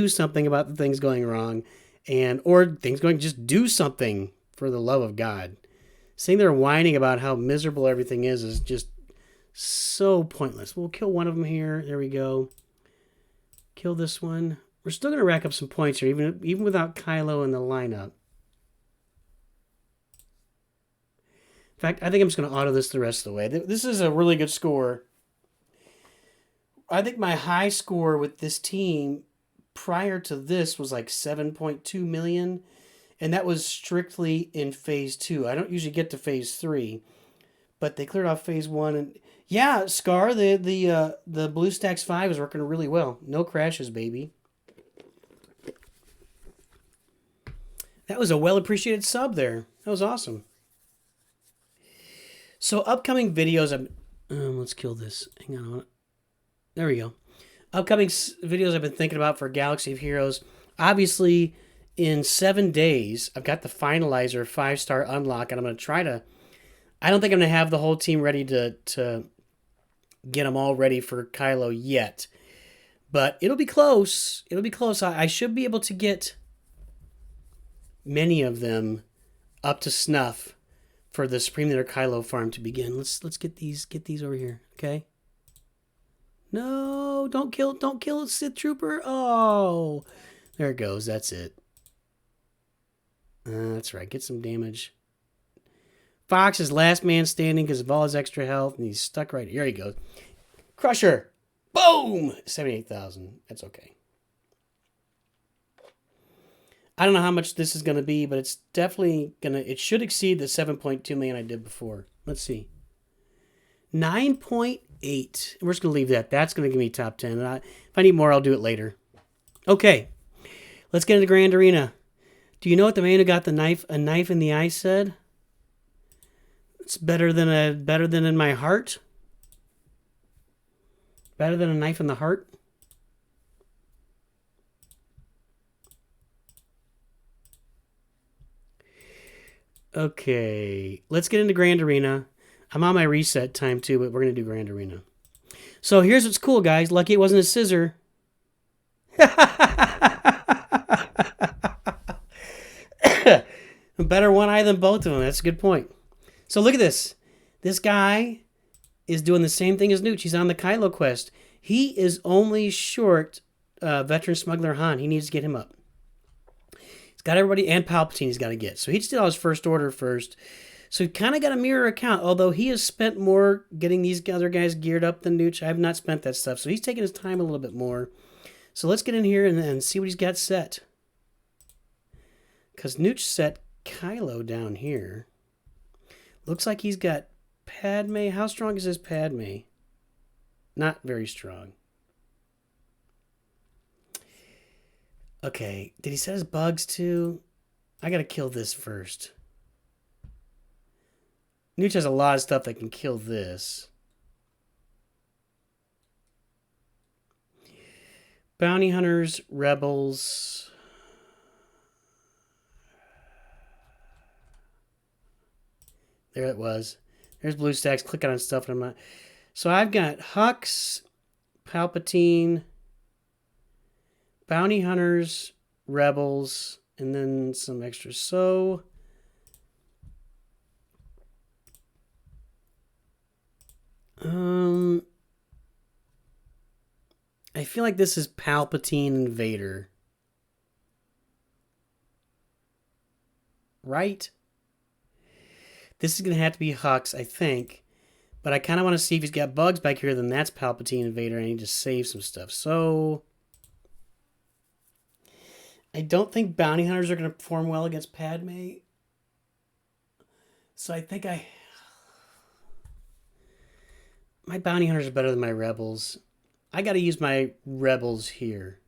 something about the things going wrong. Just do something for the love of God. Sitting there whining about how miserable everything is just so pointless. We'll kill one of them here. There we go. Kill this one. We're still going to rack up some points here, even without Kylo in the lineup. In fact, I think I'm just going to auto this the rest of the way. This is a really good score. I think my high score with this team prior to this was like 7.2 million. And that was strictly in phase 2. I don't usually get to phase 3. But they cleared off phase 1. And yeah, Scar, the BlueStacks 5 is working really well. No crashes, baby. That was a well-appreciated sub there. That was awesome. So upcoming videos, let's kill this. Hang on a minute. There we go. Upcoming videos I've been thinking about for Galaxy of Heroes. Obviously, in 7 days, I've got the finalizer 5-star unlock, and I'm going to try to... I don't think I'm going to have the whole team ready to get them all ready for Kylo yet. But it'll be close. It'll be close. I should be able to get many of them up to snuff for the Supreme Leader Kylo farm to begin. Let's get these over here, okay? No, don't kill Sith Trooper. Oh, there it goes. That's it. That's right. Get some damage. Fox is last man standing because of all his extra health, and he's stuck right here. He goes. Crusher. Boom! 78,000. That's okay. I don't know how much this is going to be, but it's definitely going to... It should exceed the 7.2 million I did before. Let's see. 9.8. We're just going to leave that. That's going to give me top 10. If I need more, I'll do it later. Okay. Let's get into Grand Arena. Do you know what the man who got a knife in the eye said? It's better than in my heart. Better than a knife in the heart. Okay, let's get into Grand Arena. I'm on my reset time too, but we're going to do Grand Arena. So here's what's cool, guys. Lucky it wasn't a scissor. Better one eye than both of them. That's a good point. So look at this. This guy is doing the same thing as Nooch. He's on the Kylo quest. He is only short veteran smuggler Han. He needs to get him up. He's got everybody, and Palpatine he's got to get. So he just did all his first order first. So he kind of got a mirror account, although he has spent more getting these other guys geared up than Nooch. I have not spent that stuff. So he's taking his time a little bit more. So let's get in here and see what he's got set. Because Nooch set Kylo down here. Looks like he's got Padme. How strong is his Padme? Not very strong. Okay, did he set his bugs too? I gotta kill this first. Nooch has a lot of stuff that can kill this. Bounty hunters, rebels. There it was. There's blue stacks. Clicking on stuff and I'm not. So I've got Hux, Palpatine, bounty hunters, rebels, and then some extras. So I feel like this is Palpatine and Vader. Right? This is going to have to be Hux, I think. But I kind of want to see if he's got bugs back here, then that's Palpatine and Vader. I need to save some stuff. So I don't think bounty hunters are going to perform well against Padme. So I think my bounty hunters are better than my rebels. I got to use my rebels here.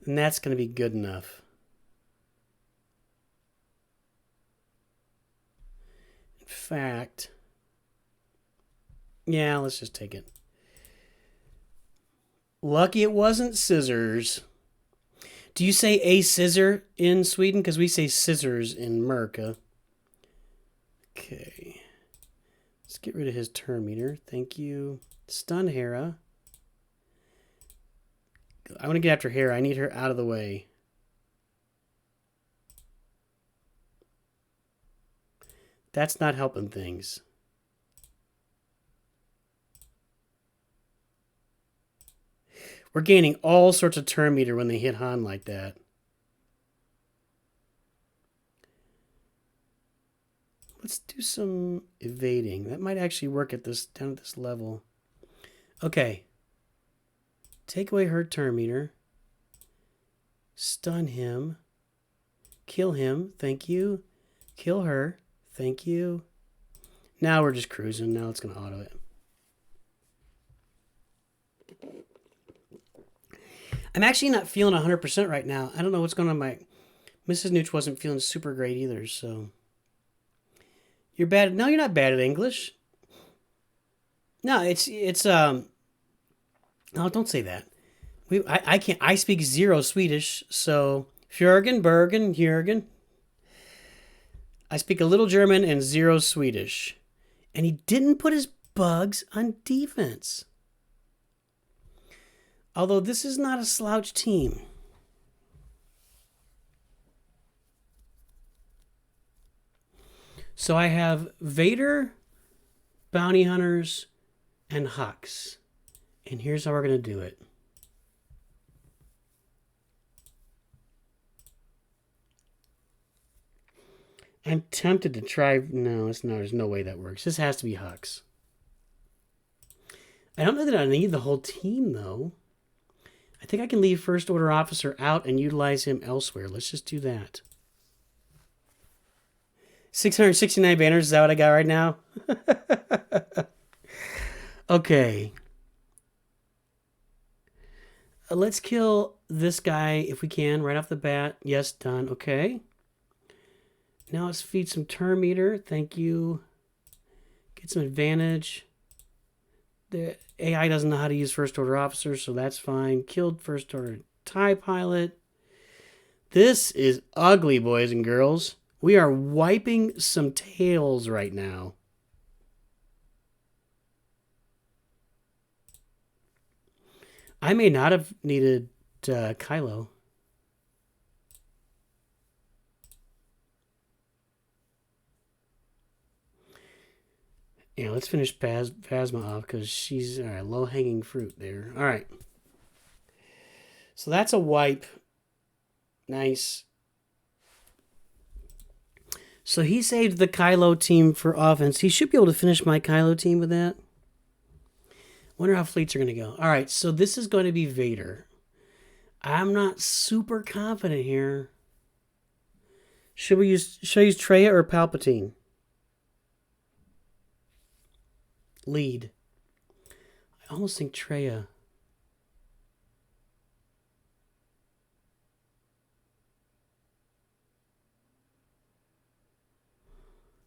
And that's going to be good enough. In fact, yeah, let's just take it. Lucky it wasn't scissors. Do you say a scissor in Sweden? Because we say scissors in America. Okay. Let's get rid of his turn meter. Thank you. Stun Hera. I want to get after Hera. I need her out of the way. That's not helping things. We're gaining all sorts of turn meter when they hit Han like that. Let's do some evading. That might actually work at this down at this level. Okay. Take away her turn meter. Stun him. Kill him. Thank you. Kill her. Thank you. Now we're just cruising. Now it's going to auto it. I'm actually not feeling 100% right now. I don't know what's going on. My Mrs. Nooch wasn't feeling super great either, so. You're bad. No, you're not bad at English. No, no, don't say that. I can't. I speak zero Swedish, so Fjörgen, Bergen, Jürgen. I speak a little German and zero Swedish. And he didn't put his bugs on defense. Although this is not a slouch team. So I have Vader, bounty hunters, and Hux. And here's how we're going to do it. I'm tempted to try. No, it's not. There's no way that works. This has to be Hux. I don't know that I need the whole team, though. I think I can leave First Order Officer out and utilize him elsewhere. Let's just do that. 669 banners, is that what I got right now? Okay. Let's kill this guy if we can, right off the bat. Yes, done. Okay. Now let's feed some turn meter. Thank you. Get some advantage. The AI doesn't know how to use first order officers, so that's fine. Killed first order TIE pilot. This is ugly, boys and girls. We are wiping some tails right now. I may not have needed Kylo. Yeah, let's finish Phasma off because she's all right, low-hanging fruit there. All right. So that's a wipe. Nice. So he saved the Kylo team for offense. He should be able to finish my Kylo team with that. Wonder how fleets are going to go. All right, so this is going to be Vader. I'm not super confident here. Should I use Traya or Palpatine? Lead. I almost think Traya.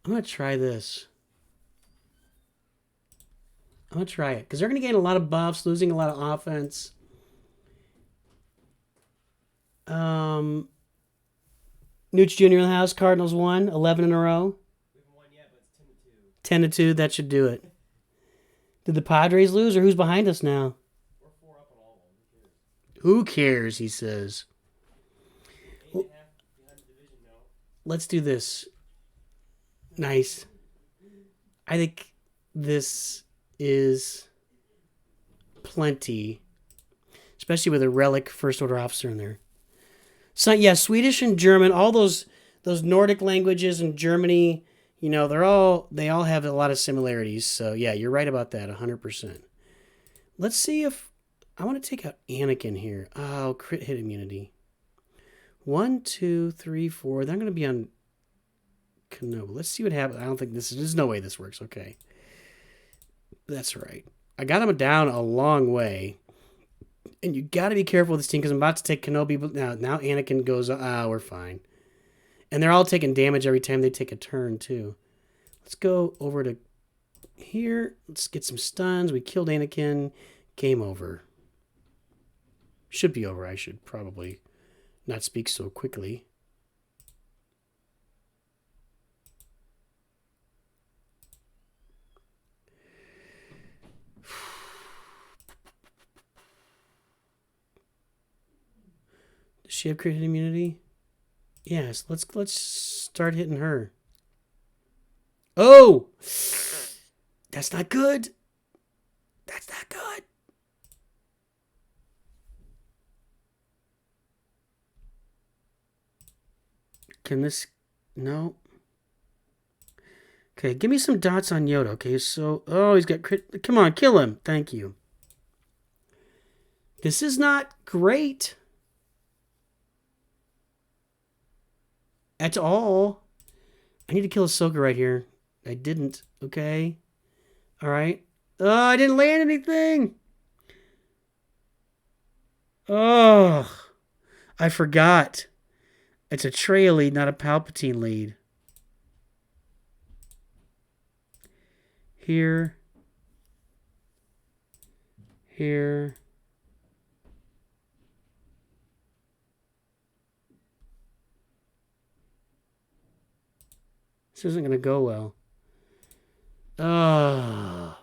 I'm going to try this. I'm going to try it. Because they're going to gain a lot of buffs, losing a lot of offense. Nooch Jr. in the house. Cardinals won 11 in a row. We haven't won yet, but it's 10 to 2. That should do it. Did the Padres lose, or who's behind us now? We're 4 up on all of them. Who cares, he says. 8.5 behind the division now. Let's do this. Nice. I think this is plenty. Especially with a relic first order officer in there. So yeah, Swedish and German, all those Nordic languages in Germany, you know, they all have a lot of similarities. So yeah, you're right about that, 100%. Let's see if I want to take out Anakin here. Oh, crit hit immunity. 1, 2, 3, 4. They're going to be on Kenobi. Let's see what happens. I don't think there's no way this works. Okay. That's right. I got him down a long way. And you got to be careful with this team because I'm about to take Kenobi. But now Anakin goes, we're fine. And they're all taking damage every time they take a turn, too. Let's go over to here. Let's get some stuns. We killed Anakin. Game over. Should be over. I should probably not speak so quickly. Does she have created immunity? Yes, let's start hitting her. Oh! That's not good. That's not good. Can this... No. Okay, give me some dots on Yoda. Okay, so... Oh, he's got crit... Come on, kill him. Thank you. This is not great. At all. I need to kill Ahsoka right here. I didn't. Okay. All right. Oh, I didn't land anything. Oh, I forgot. It's a Traya lead, not a Palpatine lead. Here. Here. This isn't going to go well. Oh.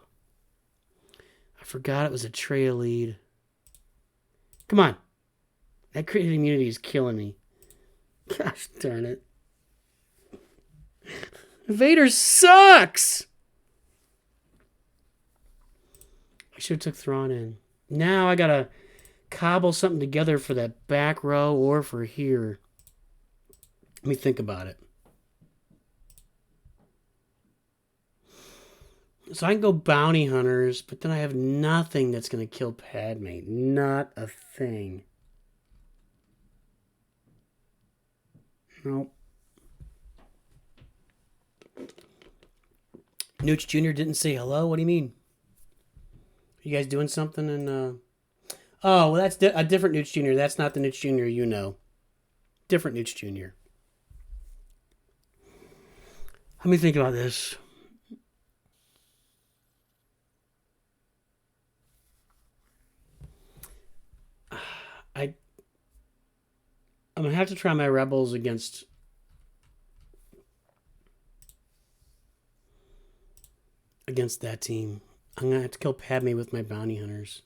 I forgot it was a Traya lead. Come on. That created immunity is killing me. Gosh darn it. Vader sucks! I should have took Thrawn in. Now I got to cobble something together for that back row or for here. Let me think about it. So I can go bounty hunters, but then I have nothing that's going to kill Padme. Not a thing. Nope. Nooch Jr. didn't say hello? What do you mean? You guys doing something in... Oh, well, that's a different Nooch Jr. That's not the Nooch Jr. you know. Different Nooch Jr. Let me think about this. I'm going to have to try my rebels against... against that team. I'm going to have to kill Padme with my bounty hunters.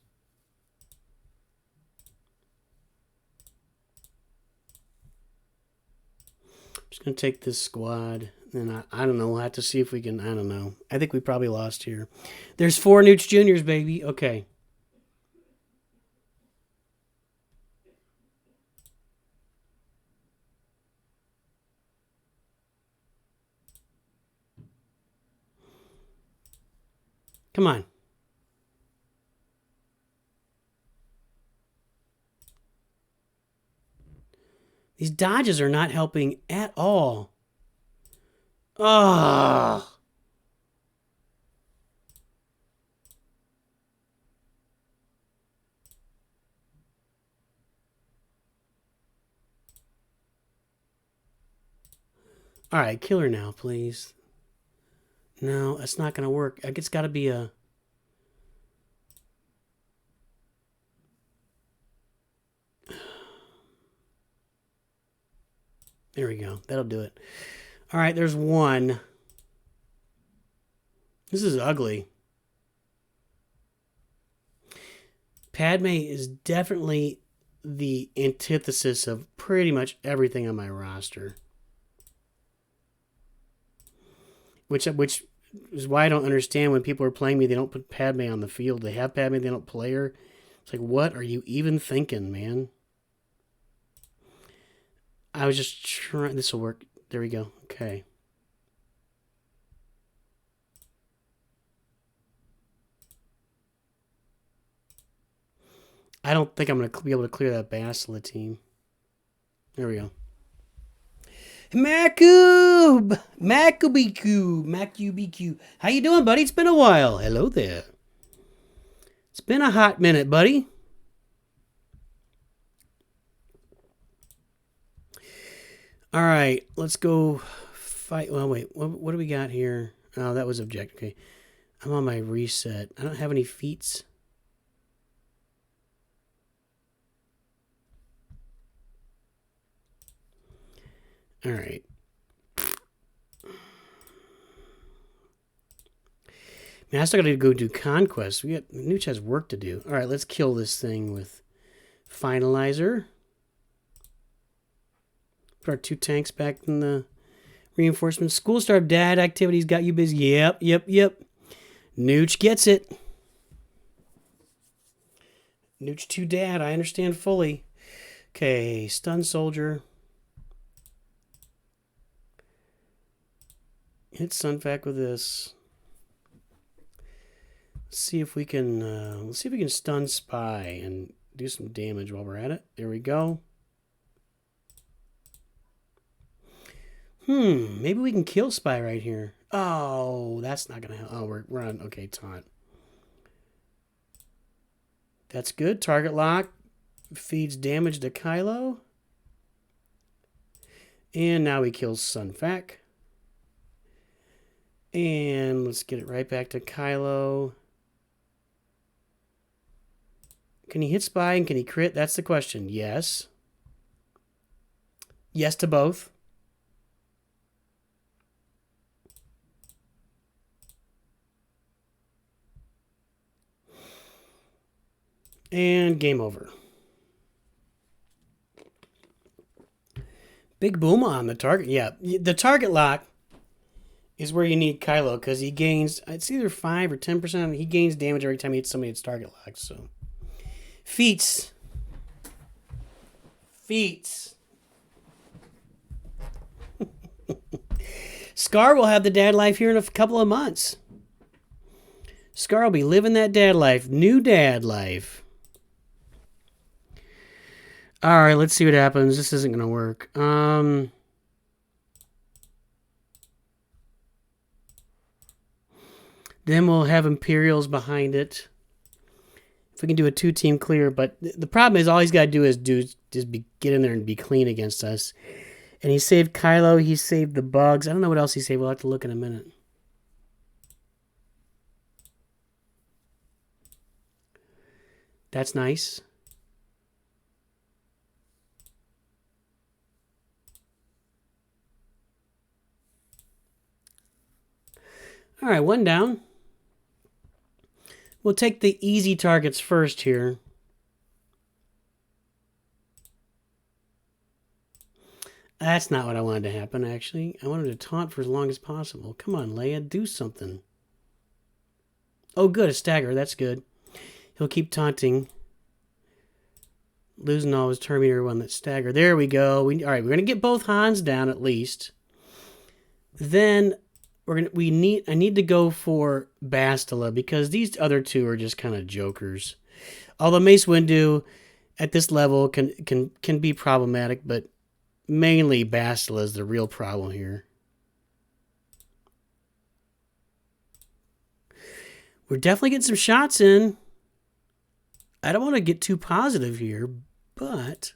I'm just going to take this squad. And I don't know. We'll have to see if we can... I don't know. I think we probably lost here. There's 4 Nooch Juniors, baby. Okay. Come on. These dodges are not helping at all. Oh. All right, kill her now, please. No, that's not going to work. It's got to be a... There we go. That'll do it. All right, there's 1. This is ugly. Padme is definitely the antithesis of pretty much everything on my roster. Which is why I don't understand when people are playing me, they don't put Padme on the field. They have Padme, they don't play her. It's like, what are you even thinking, man? I was just trying... This will work. There we go. Okay. I don't think I'm going to be able to clear that Bastila team. There we go. Macoob! Macubicu! Macubicu. How you doing, buddy? It's been a while. Hello there. It's been a hot minute, buddy. All right, let's go fight. Well, wait, what do we got here? Oh, that was objective. Okay, I'm on my reset. I don't have any feats. All right. Man, I still got to go do Conquest. Nooch has work to do. All right, let's kill this thing with Finalizer. Put our 2 tanks back in the reinforcements. School start dad activities got you busy. Yep. Nooch gets it. Nooch to dad. I understand fully. Okay, stun soldier. Hit Sunfac with this. Let's see if we can stun Spy and do some damage while we're at it. There we go. Maybe we can kill Spy right here. Oh, that's not gonna help. Oh, we're on. Okay, taunt. That's good. Target lock feeds damage to Kylo. And now he kills Sunfac. And let's get it right back to Kylo. Can he hit Spy and can he crit? That's the question. Yes. Yes to both. And game over. Big boom on the target. Yeah, the target lock is where you need Kylo because he gains, it's either 5 or 10%. He gains damage every time he hits somebody that's target locked. So, feats. Scar will have the dad life here in a couple of months. Scar will be living that dad life. New dad life. All right, let's see what happens. This isn't going to work. Then we'll have Imperials behind it. If we can do a 2-team clear, but the problem is all he's got to do is get in there and be clean against us. And he saved Kylo. He saved the bugs. I don't know what else he saved. We'll have to look in a minute. That's nice. All right, one down. We'll take the easy targets first here. That's not what I wanted to happen, actually. I wanted to taunt for as long as possible. Come on, Leia, do something. Oh, good, a stagger. That's good. He'll keep taunting. Losing all his Terminator one that stagger. There we go. All right, we're going to get both Hans down at least. Then I need to go for Bastila because these other two are just kind of jokers. Although Mace Windu at this level can be problematic, but mainly Bastila is the real problem here. We're definitely getting some shots in. I don't want to get too positive here, but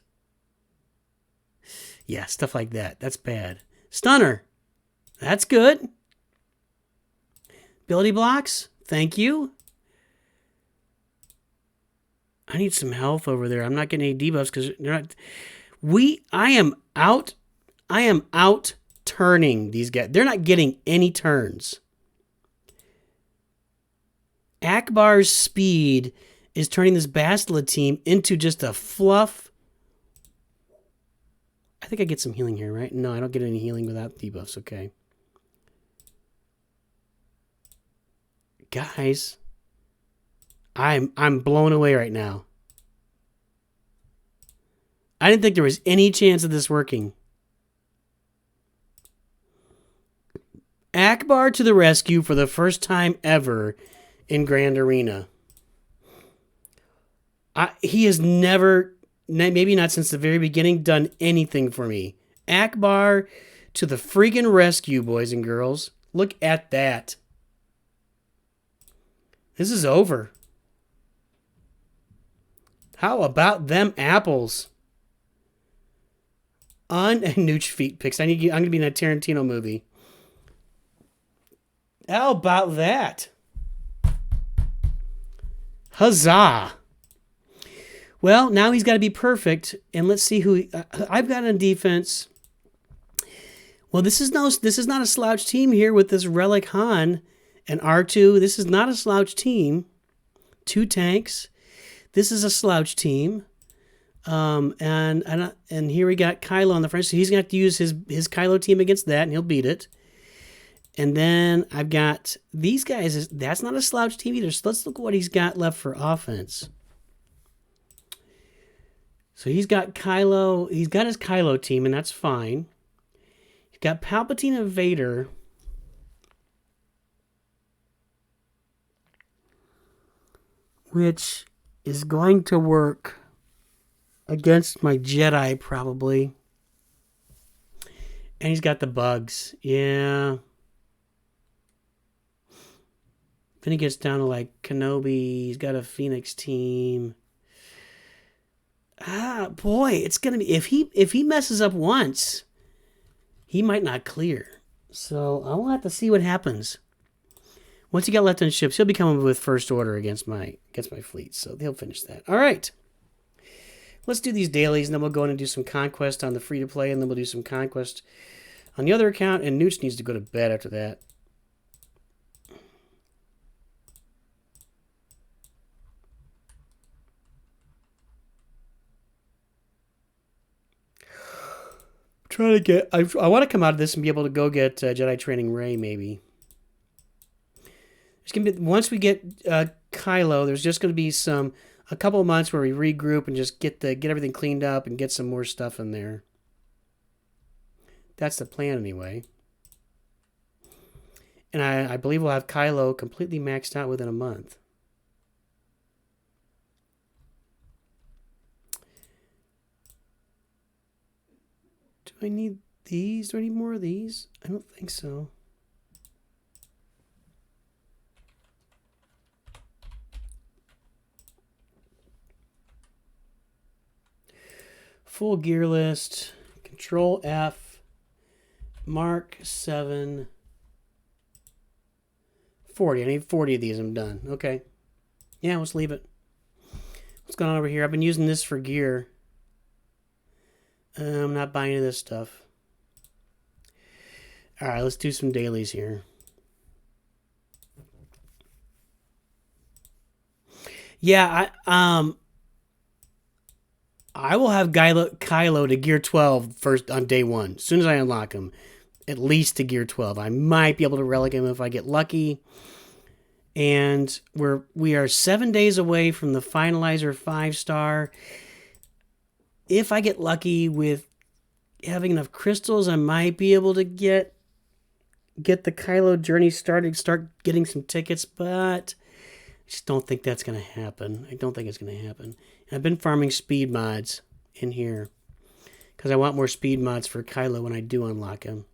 yeah, stuff like that. That's bad. Stunner. That's good. Ability blocks. Thank you. I need some health over there. I'm not getting any debuffs because they're not. I am out turning these guys. They're not getting any turns. Akbar's speed is turning this Bastila team into just a fluff. I think I get some healing here, right? No, I don't get any healing without debuffs. Okay. Guys, I'm blown away right now. I didn't think there was any chance of this working. Akbar to the rescue for the first time ever in Grand Arena. He has never, maybe not since the very beginning, done anything for me. Akbar to the freaking rescue, boys and girls. Look at that. This is over. How about them apples? Nooch feet pics. I'm going to be in a Tarantino movie. How about that? Huzzah. Well, now he's got to be perfect. And let's see who I've got on defense. Well, this is not a slouch team here with this Relic Han and R2. This is not a slouch team. 2 tanks. This is a slouch team. And here we got Kylo on the front. So he's going to have to use his Kylo team against that, and he'll beat it. And then I've got these guys. That's not a slouch team either. So let's look at what he's got left for offense. So he's got Kylo. He's got his Kylo team, and that's fine. He's got Palpatine and Vader. Which is going to work against my Jedi, probably. And he's got the bugs. Yeah. Then he gets down to like Kenobi. He's got a Phoenix team. Boy, it's gonna be if he messes up once, he might not clear. So I'll have to see what happens. Once he got left on ships, he'll be coming with first order against my fleet. So he'll finish that. All right. Let's do these dailies, and then we'll go in and do some Conquest on the free-to-play, and then we'll do some Conquest on the other account, and Nooch needs to go to bed after that. Trying to get... I want to come out of this and be able to go get Jedi Training Rey, maybe. There's gonna be, once we get Kylo, there's just going to be a couple of months where we regroup and just get everything cleaned up and get some more stuff in there. That's the plan anyway. And I believe we'll have Kylo completely maxed out within a month. Do I need these? Do I need more of these? I don't think so. Full gear list. Control F. Mark 7. 40. I need 40 of these. I'm done. Okay. Yeah, let's leave it. What's going on over here? I've been using this for gear. I'm not buying any of this stuff. All right, let's do some dailies here. Yeah, I will have Kylo to gear 12 first on day 1. As soon as I unlock him, at least to gear 12. I might be able to relic him if I get lucky. And we are 7 days away from the finalizer 5-star. If I get lucky with having enough crystals, I might be able to get the Kylo journey started, start getting some tickets, but I just don't think that's going to happen. I don't think it's going to happen. I've been farming speed mods in here because I want more speed mods for Kylo when I do unlock him.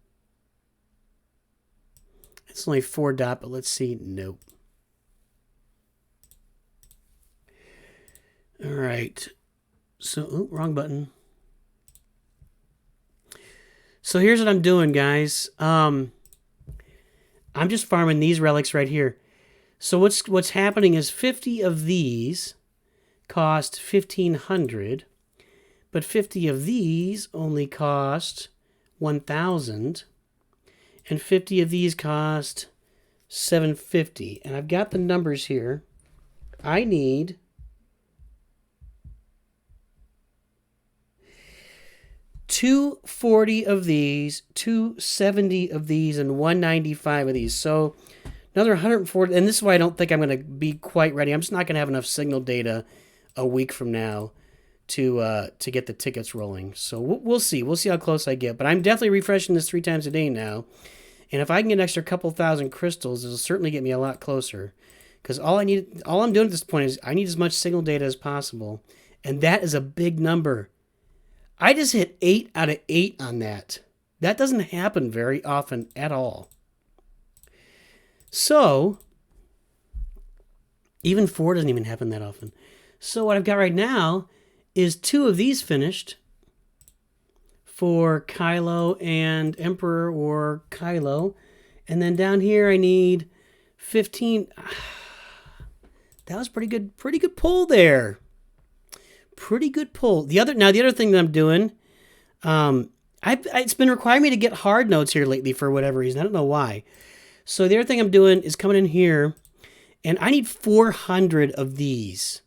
It's only 4 dot, but let's see. Nope. All right. So, oh, wrong button. So here's what I'm doing, guys. I'm just farming these relics right here. So what's happening is 50 of these cost 1,500, but 50 of these only cost 1,000, and 50 of these cost 750. And I've got the numbers here. I need 240 of these, 270 of these, and 195 of these. So another 140, and this is why I don't think I'm going to be quite ready. I'm just not going to have enough signal data a week from now to get the tickets rolling. So we'll see. We'll see how close I get. But I'm definitely refreshing this 3 times a day now. And if I can get an extra couple thousand crystals, it'll certainly get me a lot closer. Because all I'm doing at this point is I need as much signal data as possible. And that is a big number. I just hit 8 out of 8 on that. That doesn't happen very often at all. So, even 4 doesn't even happen that often. So what I've got right now is 2 of these finished for Kylo and Emperor or Kylo. And then down here I need 15. That was pretty good pull there. Pretty good pull. The other thing that I'm doing, it's been requiring me to get hard notes here lately for whatever reason. I don't know why. So the other thing I'm doing is coming in here, and I need 400 of these,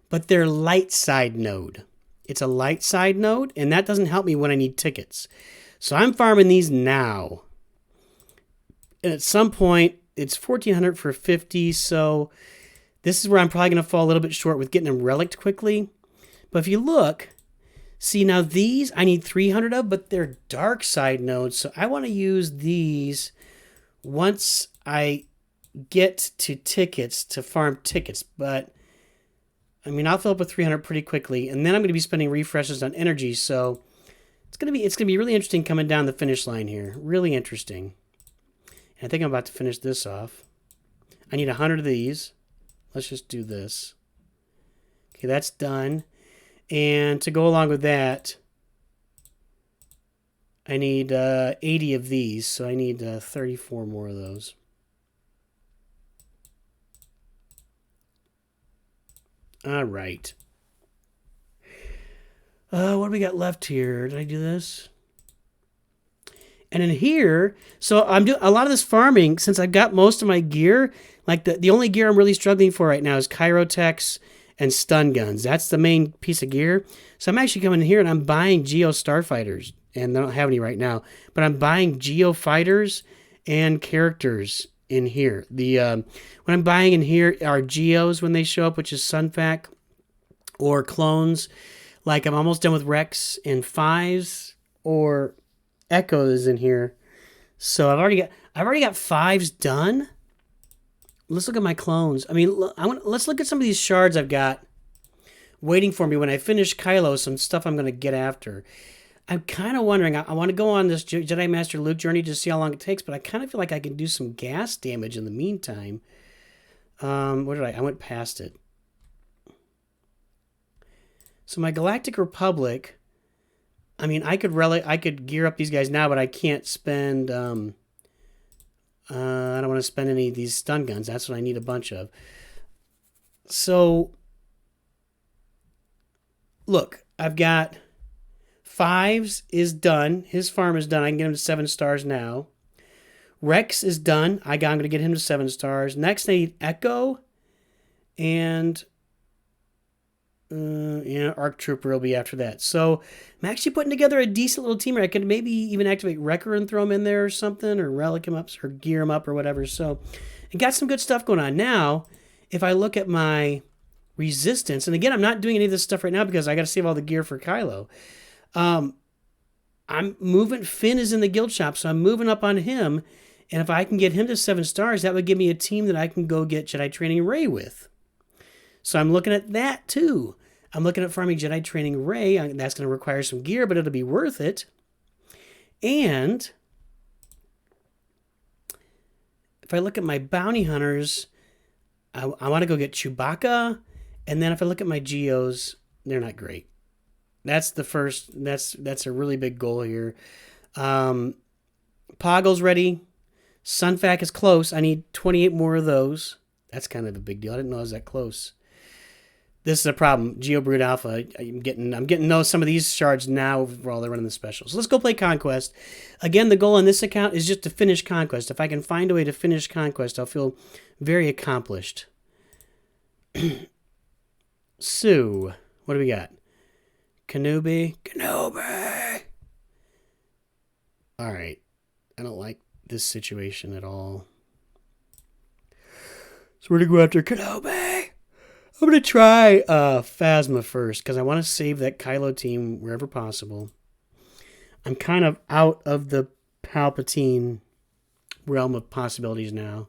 but they're light side node. It's a light side node, and that doesn't help me when I need tickets. So I'm farming these now. And at some point, it's 1,400 for 50, so this is where I'm probably going to fall a little bit short with getting them relicked quickly. But if you look, see now these I need 300 of, but they're dark side nodes, so I want to use these once I get to tickets to farm tickets. But I mean, I'll fill up with 300 pretty quickly, and then I'm going to be spending refreshes on energy, so it's going to be really interesting coming down the finish line here. Really interesting. And I think I'm about to finish this off. I need 100 of these. Let's just do this. Okay, that's done. And to go along with that, I need 80 of these, so I need 34 more of those. All right. What do we got left here? Did I do this? And in here, so I'm doing a lot of this farming since I've got most of my gear. Like the only gear I'm really struggling for right now is Chirotechs and stun guns. That's the main piece of gear. So I'm actually coming in here and I'm buying Geo Starfighters. And I don't have any right now. But I'm buying Geo Fighters and characters in here. What I'm buying in here are Geos when they show up, which is Sunfac, or clones. Like I'm almost done with Rex and 5s or Echoes in here. So I've already got 5s done. Let's look at my clones. I mean, let's look at some of these shards I've got waiting for me when I finish Kylo, some stuff I'm going to get after. I'm kind of wondering, I want to go on this Jedi Master Luke journey to see how long it takes, but I kind of feel like I can do some gas damage in the meantime. I went past it. So my Galactic Republic, I mean, I could gear up these guys now, but I can't spend. I don't want to spend any of these stun guns. That's what I need a bunch of. So, look, I've got Fives is done. His farm is done. I can get him to 7 stars now. Rex is done. I'm going to get him to 7 stars. Next, I need Echo. And, Arc Trooper will be after that. So, I'm actually putting together a decent little team here. I could maybe even activate Wrecker and throw him in there or something. Or relic him up or gear him up or whatever. So, I got some good stuff going on. Now, if I look at my resistance, and again, I'm not doing any of this stuff right now because I got to save all the gear for Kylo. I'm moving. Finn is in the guild shop, so I'm moving up on him. And if I can get him to 7 stars, that would give me a team that I can go get Jedi Training Rey with. So I'm looking at that too. I'm looking at farming Jedi Training Rey. That's going to require some gear, but it'll be worth it. And if I look at my bounty hunters, I want to go get Chewbacca. And then if I look at my Geos, they're not great. That's the first. That's a really big goal here. Poggle's ready. Sunfac is close. I need 28 more of those. That's kind of a big deal. I didn't know I was that close. This is a problem. GeoBrood Alpha. I'm getting some of these shards now while they're running the specials. So let's go play Conquest. Again, the goal on this account is just to finish Conquest. If I can find a way to finish Conquest, I'll feel very accomplished. So, what do we got? Kenobi. All right. I don't like this situation at all. So we're going to go after Kenobi. I'm going to try Phasma first because I want to save that Kylo team wherever possible. I'm kind of out of the Palpatine realm of possibilities now.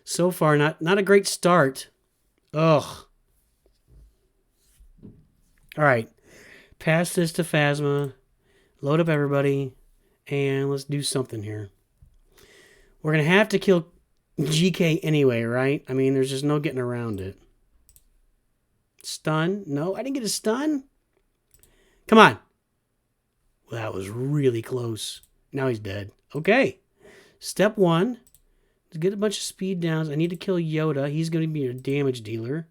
So far, not a great start. Ugh. All right. Pass this to Phasma. Load up everybody. And let's do something here. We're going to have to kill GK anyway, right? I mean, there's just no getting around it. Stun? No, I didn't get a stun. Come on. Well, that was really close. Now he's dead. Okay. Step 1. To get a bunch of speed downs, I need to kill Yoda. He's going to be your damage dealer.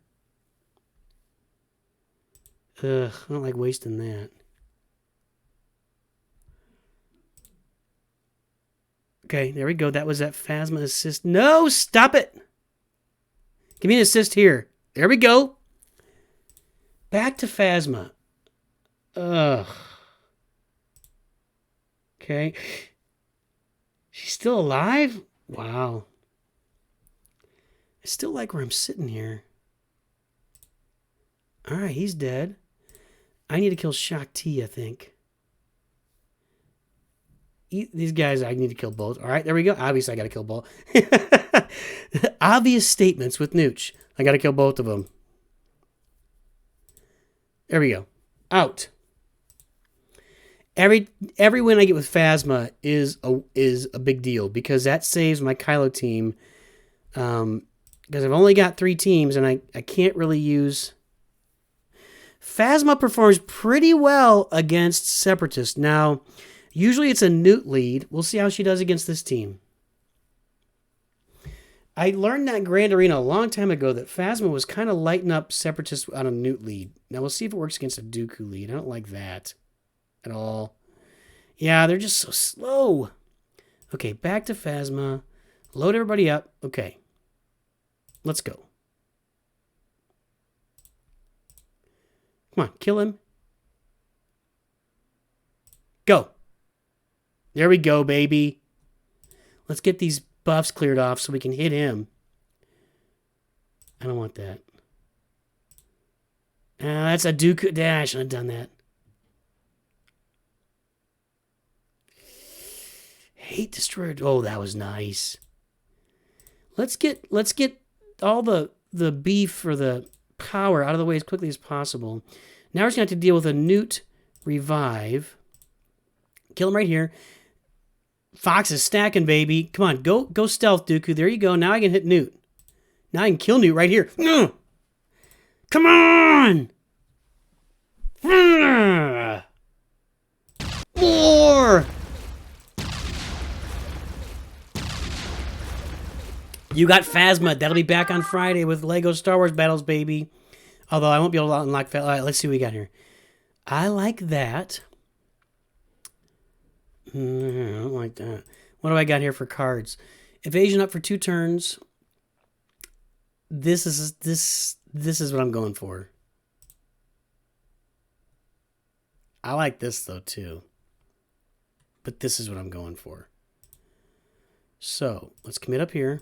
Ugh, I don't like wasting that. Okay, there we go. That was that Phasma assist. No, stop it. Give me an assist here. There we go. Back to Phasma. Ugh. Okay. She's still alive? Wow. I still like where I'm sitting here. All right, he's dead. I need to kill Shakti, I think. These guys, I need to kill both. All right, there we go. Obviously, I got to kill both. Obvious statements with Nooch. I got to kill both of them. There we go. Out. Every win I get with Phasma is a big deal because that saves my Kylo team. Because I've only got 3 teams and I can't really use... Phasma performs pretty well against Separatists. Now, usually it's a Newt lead. We'll see how she does against this team. I learned that in Grand Arena a long time ago that Phasma was kind of lighting up Separatists on a Newt lead. Now, we'll see if it works against a Dooku lead. I don't like that at all. Yeah, they're just so slow. Okay, back to Phasma. Load everybody up. Okay. Let's go. Come on, kill him. Go. There we go, baby. Let's get these buffs cleared off so we can hit him. I don't want that. That's a Dooku. I shouldn't have done that. Hate destroyer. Oh, that was nice. Let's get all the beef for the power out of the way as quickly as possible. Now we're just going to have to deal with a Newt revive. Kill him right here. Fox is stacking, baby. Come on, go stealth, Dooku. There you go. Now I can hit Newt. Now I can kill Newt right here. Come on! More! You got Phasma. That'll be back on Friday with Lego Star Wars Battles, baby. Although I won't be able to unlock Phasma. All right, let's see what we got here. I like that. I don't like that. What do I got here for cards? Evasion up for 2 turns. This is what I'm going for. I like this though too. But this is what I'm going for. So let's commit up here.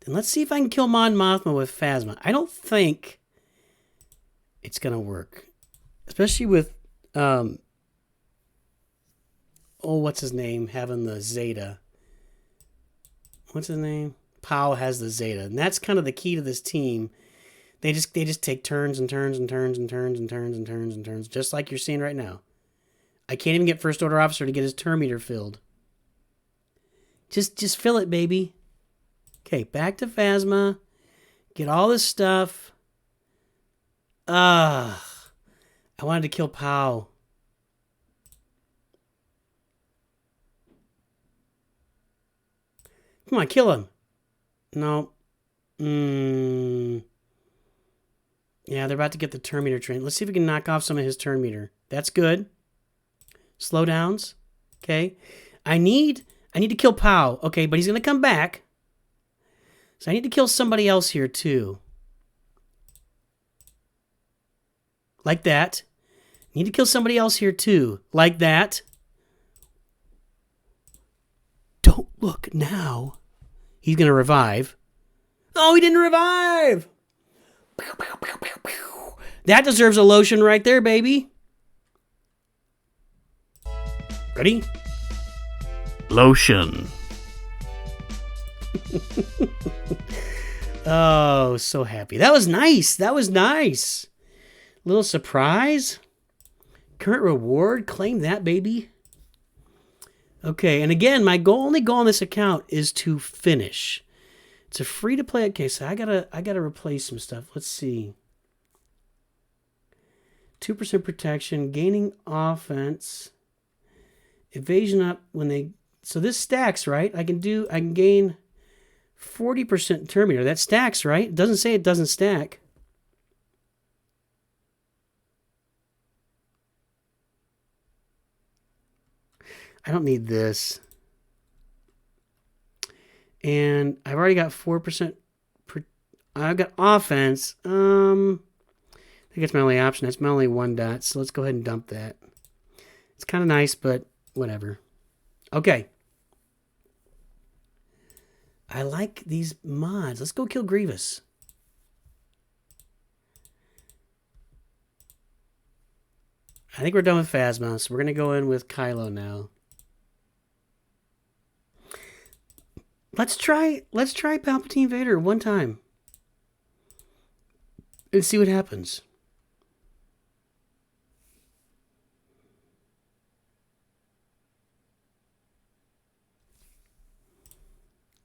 Then let's see if I can kill Mon Mothma with Phasma. I don't think it's gonna work. Especially with what's his name? Having the Zeta. What's his name? Pow has the Zeta. And that's kind of the key to this team. They just take turns and turns and turns and turns and turns and turns and turns, just like you're seeing right now. I can't even get First Order Officer to get his turn meter filled. Just fill it, baby. Okay, back to Phasma. Get all this stuff. I wanted to kill Pow. Come on, kill him. No. Yeah, they're about to get the turn meter train. Let's see if we can knock off some of his turn meter. That's good. Slowdowns. Okay. I need to kill Pow. Okay, but he's going to come back. So I need to kill somebody else here too. Like that. Need to kill somebody else here too. Like that. Don't look now. He's going to revive. Oh, he didn't revive. That deserves a lotion right there, baby. Ready? Lotion. Oh, so happy. That was nice. That was nice. Little surprise. Current reward. Claim that, baby. Okay, and again, my only goal on this account is to finish. It's a free-to-play. Okay, so I gotta replace some stuff. Let's see. 2% protection, gaining offense, evasion up when they. So this stacks, right? I can gain 40% turn meter. That stacks, right? It doesn't say it doesn't stack. I don't need this. And I've already got 4%. I've got offense. I think it's my only option. That's my only 1 dot. So let's go ahead and dump that. It's kind of nice, but whatever. Okay. I like these mods. Let's go kill Grievous. I think we're done with Phasma, so we're going to go in with Kylo now. Let's try Palpatine Vader one time. And see what happens.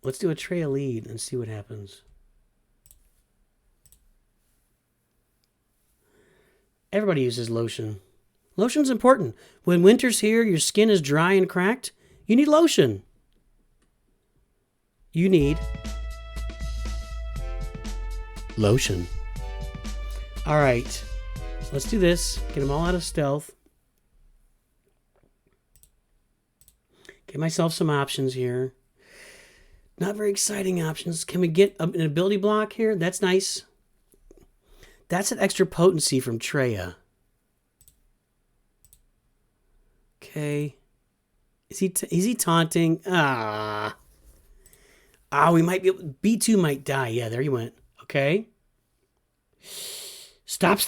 Let's do a Trey lead and see what happens. Everybody uses lotion. Lotion's important. When winter's here, your skin is dry and cracked, you need lotion. You need lotion. All right. Let's do this. Get them all out of stealth. Get myself some options here. Not very exciting options. Can we get an ability block here? That's nice. That's an extra potency from Traya. Okay. Is he taunting? We might be able. B2 might die. Yeah, there you went. Okay. Stop.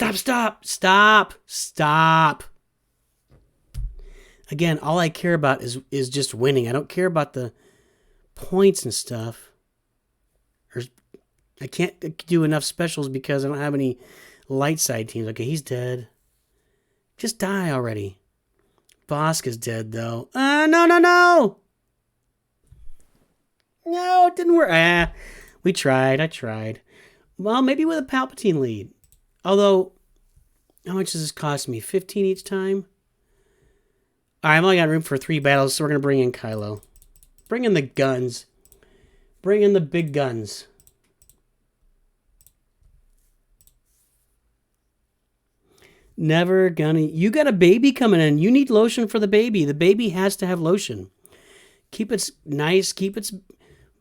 Again, all I care about is just winning. I don't care about the points and stuff. I can't do enough specials because I don't have any light side teams. Okay, he's dead. Just die already. Bosk is dead, though. No! No, it didn't work. We tried. I tried. Well, maybe with a Palpatine lead. Although, How much does this cost me? 15 each time? All right, I've only got room for 3 battles, so we're going to bring in Kylo. Bring in the guns. Bring in the big guns. Never gonna... You got a baby coming in. You need lotion for the baby. The baby has to have lotion. Keep it nice. Keep its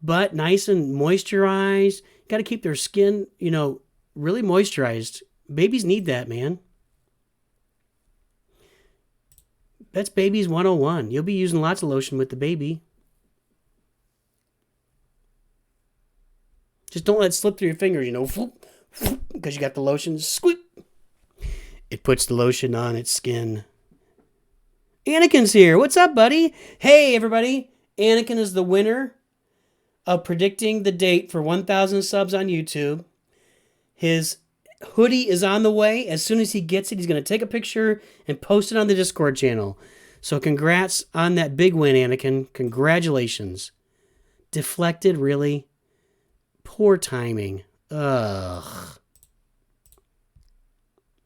butt nice and moisturized. Got to keep their skin, you know, really moisturized. Babies need that, man. That's babies 101. You'll be using lots of lotion with the baby. Just don't let it slip through your fingers, you know, because you got the lotion. Squeak. It puts the lotion on its skin. Anakin's here. What's up, buddy? Hey, everybody. Anakin is the winner of predicting the date for 1,000 subs on YouTube. His hoodie is on the way. As soon as he gets it, he's going to take a picture and post it on the Discord channel. So congrats on that big win, Anakin. Congratulations. Deflected, really? Poor timing. Ugh.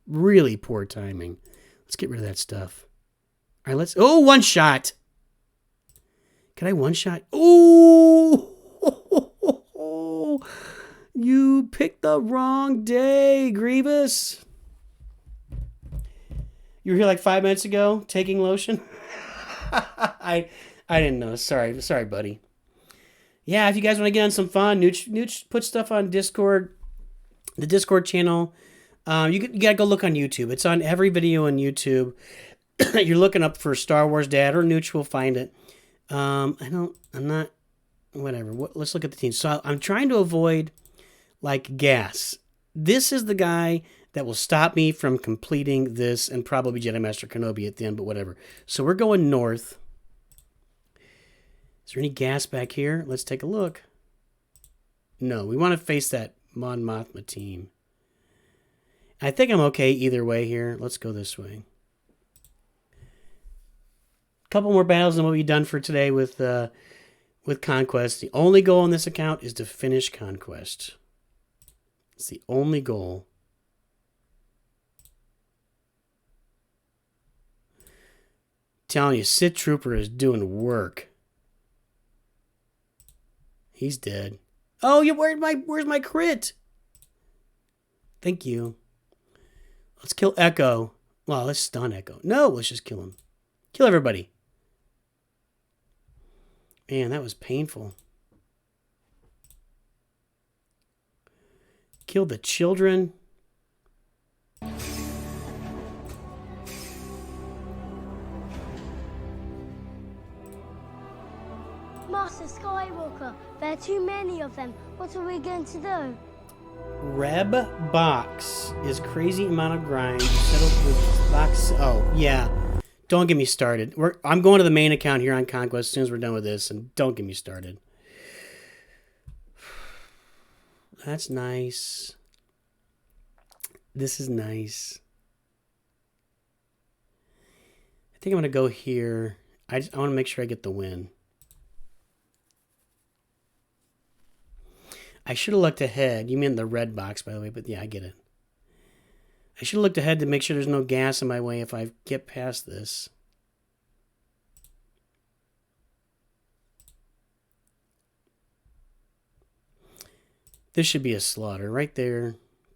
Really poor timing. Let's get rid of that stuff. All right, let's... Oh, one shot. Can I one shot? Oh! You picked the wrong day, Grievous. You were here like 5 minutes ago taking lotion? I didn't know. Sorry, buddy. Yeah, if you guys want to get on some fun, Nooch put stuff on Discord, the Discord channel. You got to go look on YouTube. It's on every video on YouTube. You're looking up for Star Wars Dad or Nooch will find it. Whatever. Let's look at the team. So I'm trying to avoid like gas. This is the guy that will stop me from completing this and probably Jedi Master Kenobi at the end, but whatever. So we're going north. Is there any gas back here? Let's take a look. No, we want to face that Mon Mothma team. I think I'm okay either way here. Let's go this way. A couple more battles than what we've done for today with Conquest. The only goal on this account is to finish Conquest. It's the only goal. Telling you, Sith Trooper is doing work. He's dead. Oh, where's my crit? Thank you. Let's kill Echo. Well, let's stun Echo. No, let's just kill him. Kill everybody. Man, that was painful. Kill the children. Master Skywalker, there are too many of them. What are we going to do? Reb Box is crazy amount of grind. Settled with box. Oh, yeah. Don't get me started. I'm going to the main account here on Conquest as soon as we're done with this, and don't get me started. That's nice. This is nice. I think I'm going to go here. I want to make sure I get the win. I should have looked ahead. You mean the red box, by the way, but yeah, I get it. I should have looked ahead to make sure there's no gas in my way if I get past this. This should be a slaughter right there.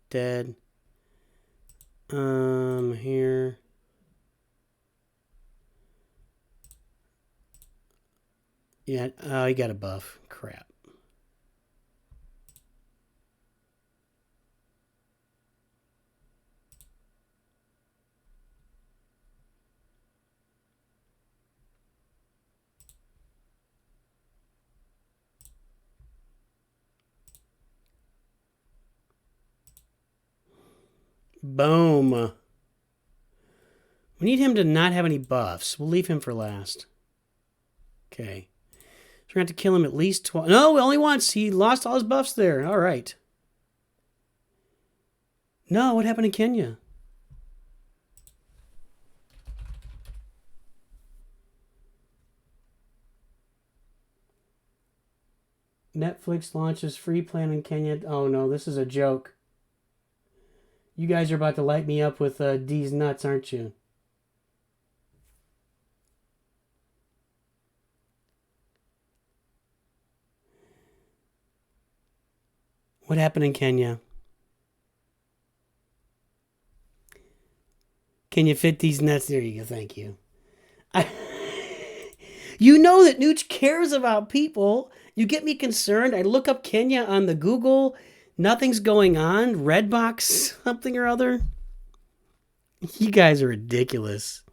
Dead. Here. Yeah, oh, he got a buff. Crap. Boom. We need him to not have any buffs. We'll leave him for last. Okay. So we're going to have to kill him at least twice. No, only once. He lost all his buffs there. All right. No, what happened in Kenya? Netflix launches free plan in Kenya. Oh no, this is a joke. You guys are about to light me up with D's nuts, aren't you? What happened in Kenya? Can you fit these nuts? There you go. Thank you. You know that Nooch cares about people. You get me concerned. I look up Kenya on the Google. Nothing's going on. Redbox something or other. You guys are ridiculous.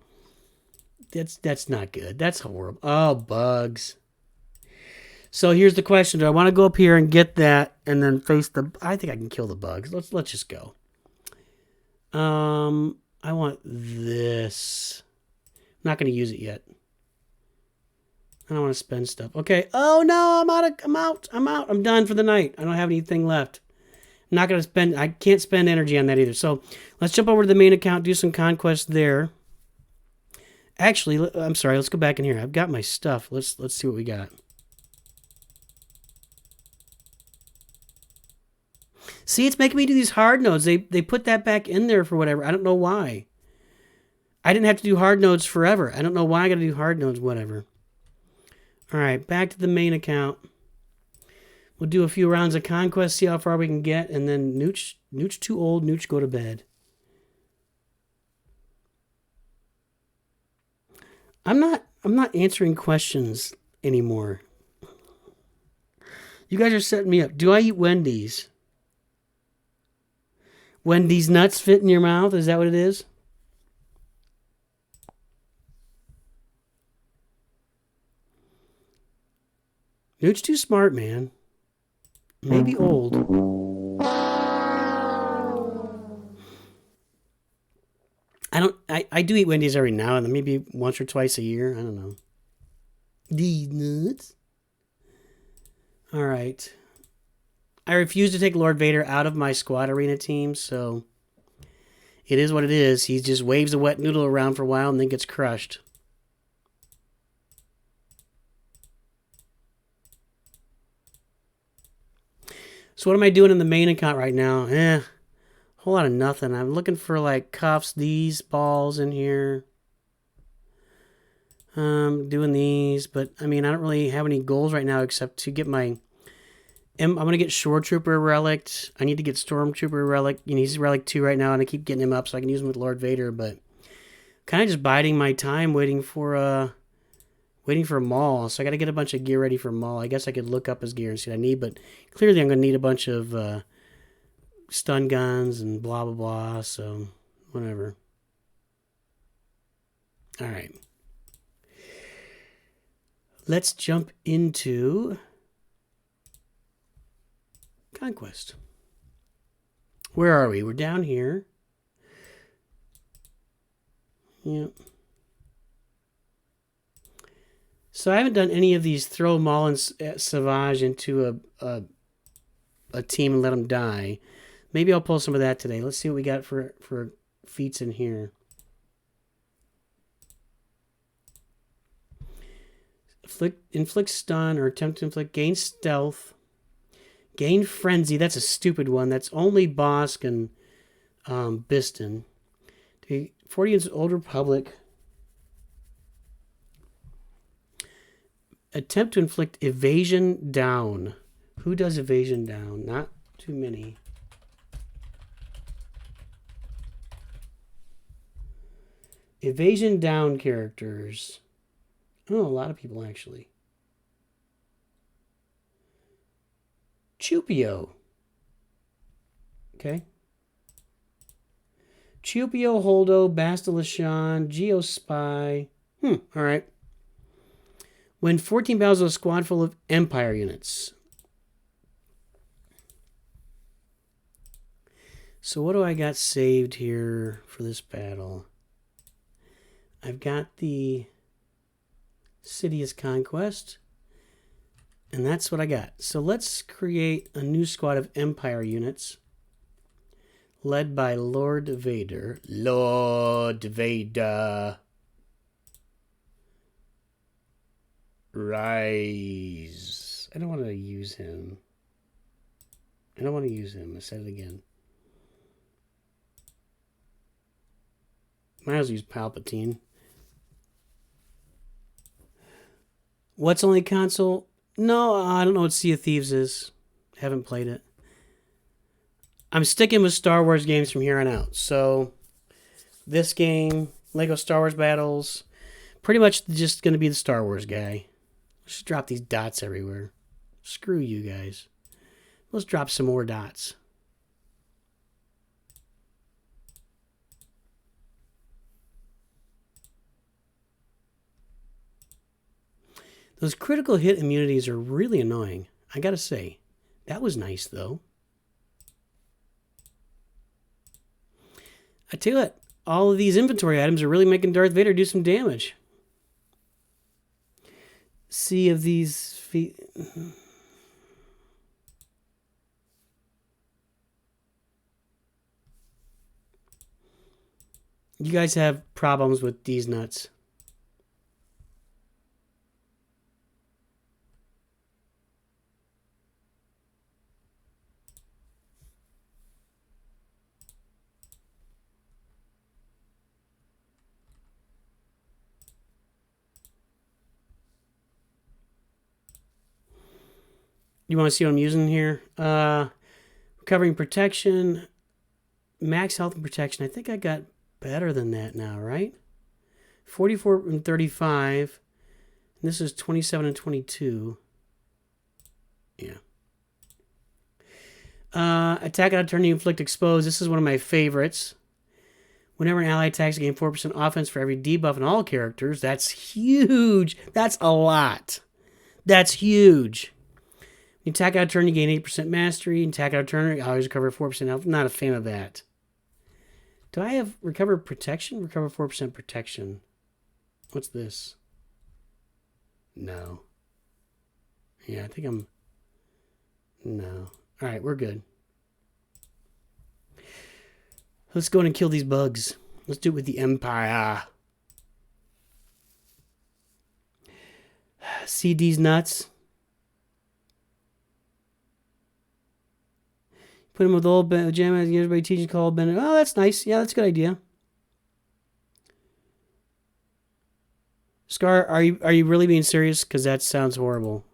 That's not good. That's horrible. Oh, bugs. So here's the question. Do I want to go up here and get that and then face the... I think I can kill the bugs. Let's just go. I want this. I'm not going to use it yet. I don't want to spend stuff. Okay. Oh, no. I'm out. I'm done for the night. I don't have anything left. I'm not going to spend... I can't spend energy on that either. So let's jump over to the main account, do some conquest there. Actually, I'm sorry. Let's go back in here. I've got my stuff. Let's see what we got. See, it's making me do these hard nodes. They put that back in there for whatever. I don't know why. I didn't have to do hard nodes forever. I don't know why I got to do hard nodes, whatever. All right, back to the main account. We'll do a few rounds of conquest, see how far we can get, and then Nooch too old, Nooch go to bed. I'm not answering questions anymore. You guys are setting me up. Do I eat Wendy's? Wendy's nuts fit in your mouth? Is that what it is? Nooch too smart, man. Maybe old. I do eat Wendy's every now and then, maybe once or twice a year. I don't know. These nuts. All right. I refuse to take Lord Vader out of my squad arena team, so it is what it is. He just waves a wet noodle around for a while and then gets crushed. So what am I doing in the main account right now? Whole lot of nothing. I'm looking for like cuffs, these balls in here. Doing these, but I mean, I don't really have any goals right now except to get my... I'm going to get Shore Trooper Relic. I need to get Stormtrooper Relic. You know, he's Relic 2 right now, and I keep getting him up so I can use him with Lord Vader, but kind of just biding my time waiting for Maul. So I got to get a bunch of gear ready for Maul. I guess I could look up his gear and see what I need, but clearly I'm going to need a bunch of stun guns and blah, blah, blah, so whatever. All right. Let's jump into... Conquest. Where are we? We're down here. Yep. So I haven't done any of these throw Maul and Savage into a team and let them die. Maybe I'll pull some of that today. Let's see what we got for feats in here. Inflict stun or attempt to inflict. Gain stealth. Gain Frenzy, that's a stupid one. That's only Bosk and Biston. 40 against Old Republic. Attempt to inflict Evasion Down. Who does Evasion Down? Not too many. Evasion Down characters. Oh, a lot of people actually. Chupio. Okay. Chupio, Holdo, Bastilashan, Geospy. Alright. Win 14 battles with a squad full of Empire units. So what do I got saved here for this battle? I've got the Sidious Conquest. And that's what I got. So let's create a new squad of Empire units. Led by Lord Vader. Lord Vader. Rise. I don't want to use him. I said it again. Might as well use Palpatine. What's only console? No, I don't know what Sea of Thieves is. Haven't played it. I'm sticking with Star Wars games from here on out. So this game, Lego Star Wars Battles, pretty much just going to be the Star Wars guy. Let's just drop these dots everywhere. Screw you guys. Let's drop some more dots. Those critical hit immunities are really annoying. I gotta say. That was nice, though. I tell you what, all of these inventory items are really making Darth Vader do some damage. See if these feet... You guys have problems with these nuts. You want to see what I'm using here? Recovering protection, max health and protection. I think I got better than that now, right? 44 and 35. And this is 27 and 22. Yeah. Attack out of turn to inflict exposed. This is one of my favorites. Whenever an ally attacks, gain 4% offense for every debuff in all characters. That's huge. That's a lot. That's huge. You attack out of turn, you gain 8% mastery. You attack out of turn, you always recover 4% health. Not a fan of that. Do I have recover protection? Recover 4% protection. What's this? No. Yeah, I think I'm... No. All right, we're good. Let's go in and kill these bugs. Let's do it with the Empire. See these nuts? Put him with old jam as everybody teaching called Bennett. Oh, that's nice. Yeah, that's a good idea. Scar, are you really being serious? Because that sounds horrible.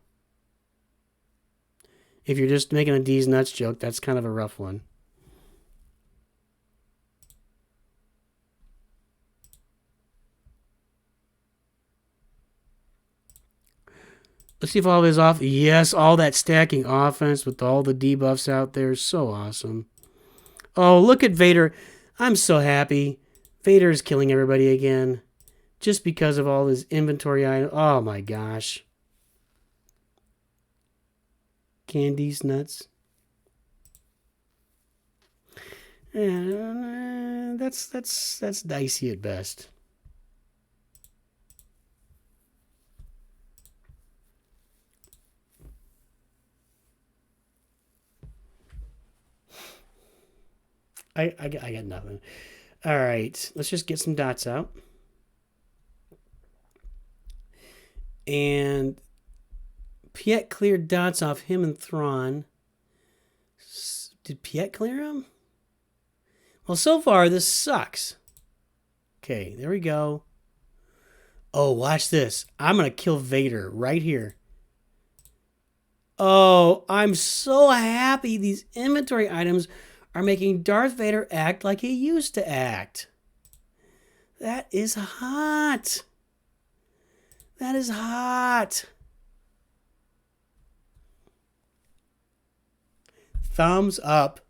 If you're just making a D's nuts joke, that's kind of a rough one. Let's see if all this off. Yes, all that stacking offense with all the debuffs out there is so awesome. Oh, look at Vader. I'm so happy. Vader is killing everybody again. Just because of all his inventory items. Oh my gosh. Candies, nuts. That's dicey at best. I got nothing. All right, let's just get some dots out. And Piet cleared dots off him and Thrawn. Did Piet clear him? Well, so far, this sucks. Okay, there we go. Oh, watch this. I'm going to kill Vader right here. Oh, I'm so happy these inventory items are making Darth Vader act like he used to act. That is hot. That is hot. Thumbs up.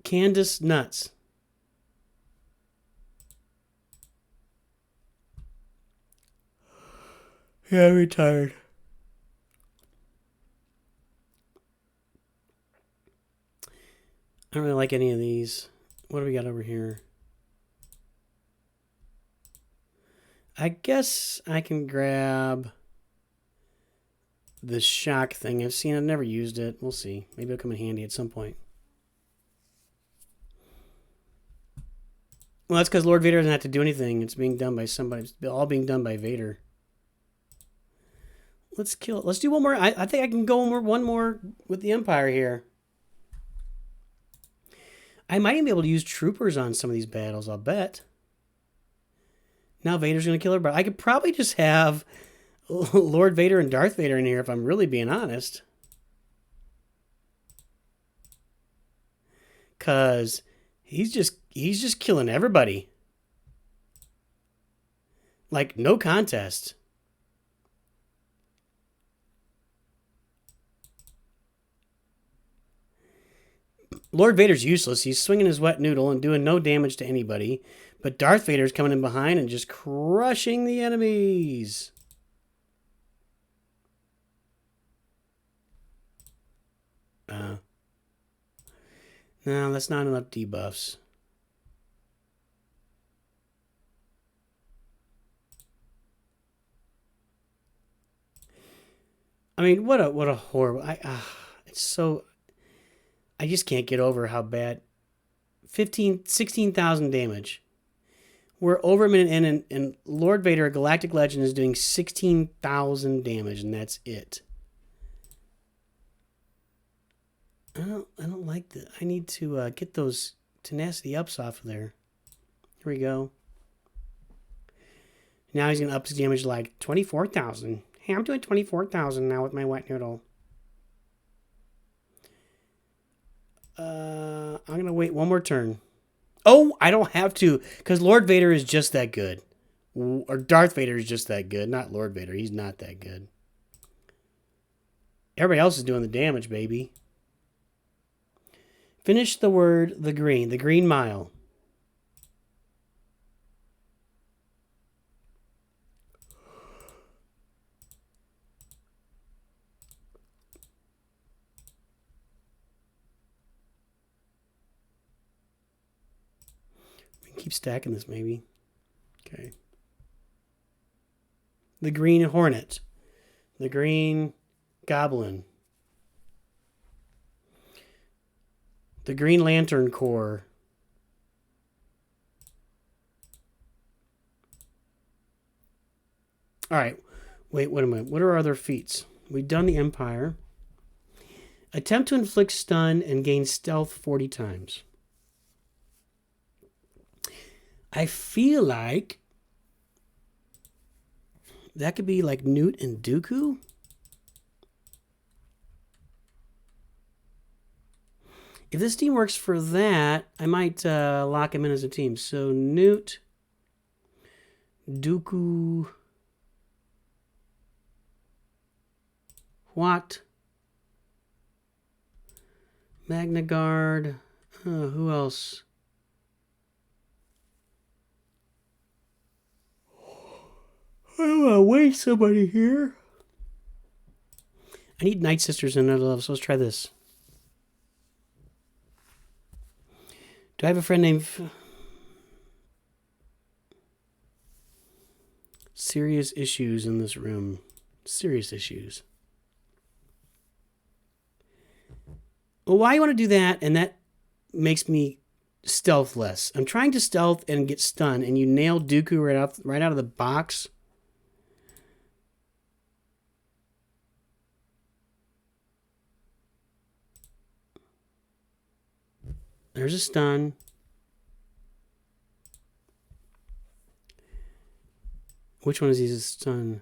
Candace nuts. Yeah, I'm retired. I don't really like any of these. What do we got over here? I guess I can grab the shock thing. I've never used it. We'll see. Maybe it'll come in handy at some point. Well, that's because Lord Vader doesn't have to do anything. It's being done by somebody. It's all being done by Vader. Let's kill it. Let's do one more. I think I can go one more with the Empire here. I might even be able to use troopers on some of these battles, I'll bet. Now Vader's going to kill everybody. I could probably just have Lord Vader and Darth Vader in here if I'm really being honest. Because he's just killing everybody. Like, no contest. Lord Vader's useless. He's swinging his wet noodle and doing no damage to anybody. But Darth Vader's coming in behind and just crushing the enemies. No, that's not enough debuffs. I mean, what a horrible. It's so. I just can't get over how bad. 16,000 damage. We're over a minute in, and Lord Vader, a Galactic Legend, is doing 16,000 damage, and that's it. I don't like that. I need to get those tenacity ups off of there. Here we go. Now he's going to up his damage to like 24,000. Hey, I'm doing 24,000 now with my wet noodle. I'm going to wait one more turn. Oh, I don't have to, because Lord Vader is just that good. Or Darth Vader is just that good. Not Lord Vader. He's not that good. Everybody else is doing the damage, baby. Finish the word, the green mile. We can keep stacking this, maybe. Okay. The Green Hornet. The Green Goblin. The Green Lantern Corps. All right. Wait a minute. What are our other feats? We've done the Empire. Attempt to inflict stun and gain stealth 40 times. I feel like that could be like Newt and Dooku. If this team works for that, I might lock him in as a team. So Newt, Dooku, what? Magna Guard. Who else? I don't want to waste somebody here. I need Night Sisters and another level, so let's try this. Do I have a friend named... Serious issues in this room. Serious issues. Well, why you want to do that, and that makes me stealth less. I'm trying to stealth and get stunned, and you nail Dooku right out of the box. There's a stun. Which one is he a stun?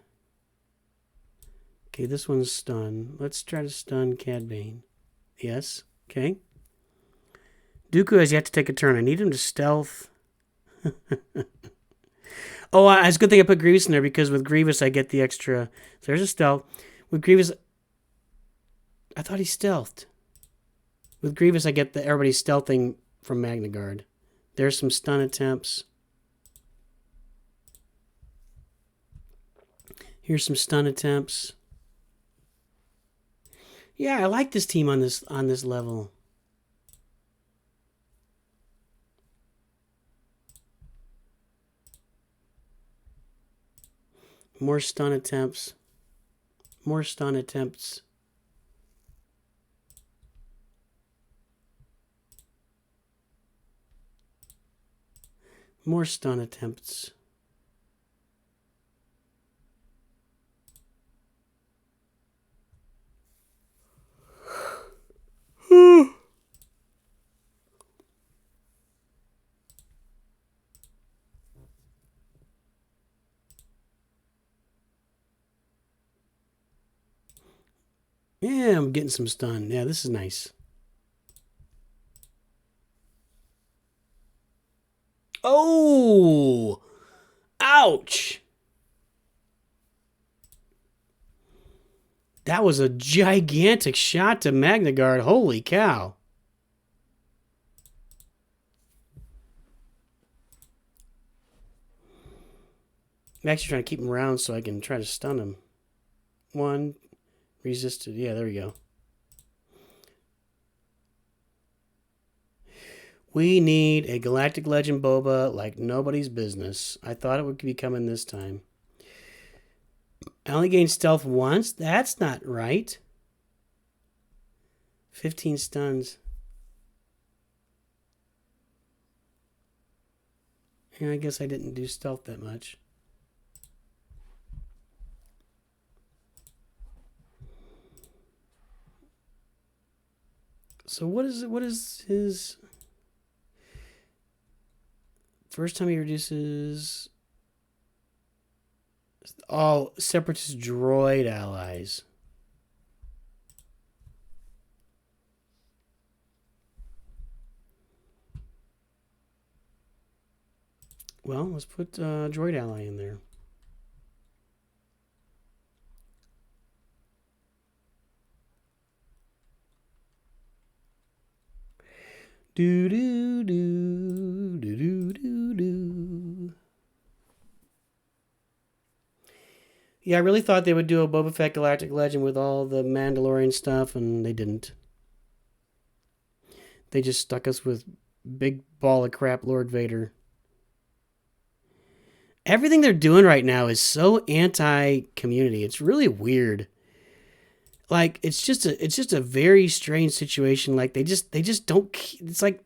Okay, this one's stun. Let's try to stun Cad Bane. Yes. Okay. Dooku has yet to take a turn. I need him to stealth. Oh, it's a good thing I put Grievous in there, because with Grievous I get the extra. So there's a stealth. With Grievous, I thought he stealthed. With Grievous, I get the everybody stealthing from Magna Guard. There's some stun attempts. Here's some stun attempts. Yeah, I like this team on this level. More stun attempts. More stun attempts. More stun attempts. Yeah, I'm getting some stun. Yeah, this is nice. Oh! Ouch! That was a gigantic shot to Magna Guard. Holy cow. I'm actually trying to keep him around so I can try to stun him. One. Resisted. Yeah, there we go. We need a Galactic Legend Boba like nobody's business. I thought it would be coming this time. I only gained stealth once? That's not right. 15 stuns. Yeah, I guess I didn't do stealth that much. So what is his first time he reduces separatist droid allies. Well, let's put droid ally in there. Do do do do do do do. Yeah, I really thought they would do a Boba Fett Galactic Legend with all the Mandalorian stuff, and they didn't. They just stuck us with big ball of crap Lord Vader. Everything they're doing right now is so anti-community. It's really weird. Like it's just a very strange situation. Like they just don't. It's like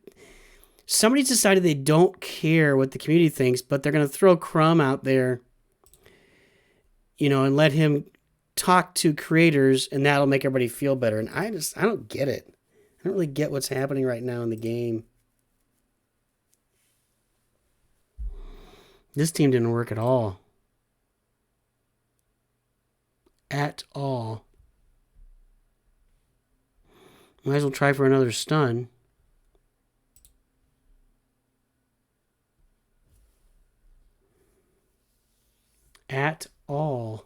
somebody's decided they don't care what the community thinks, but they're gonna throw Crumb out there, and let him talk to creators, and that'll make everybody feel better. And I don't get it. I don't really get what's happening right now in the game. This team didn't work at all. At all. Might as well try for another stun. At all.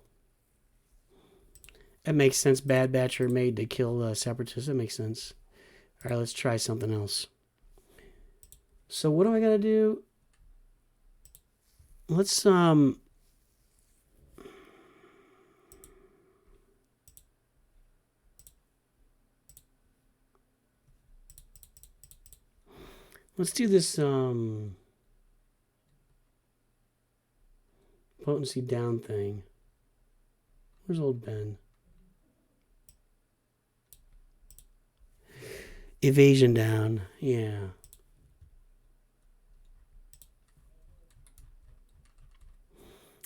That makes sense. Bad Batch are made to kill separatists. That makes sense. All right, let's try something else. So what do I gotta do? Let's let's do this potency down thing. Where's old Ben? Evasion down. Yeah.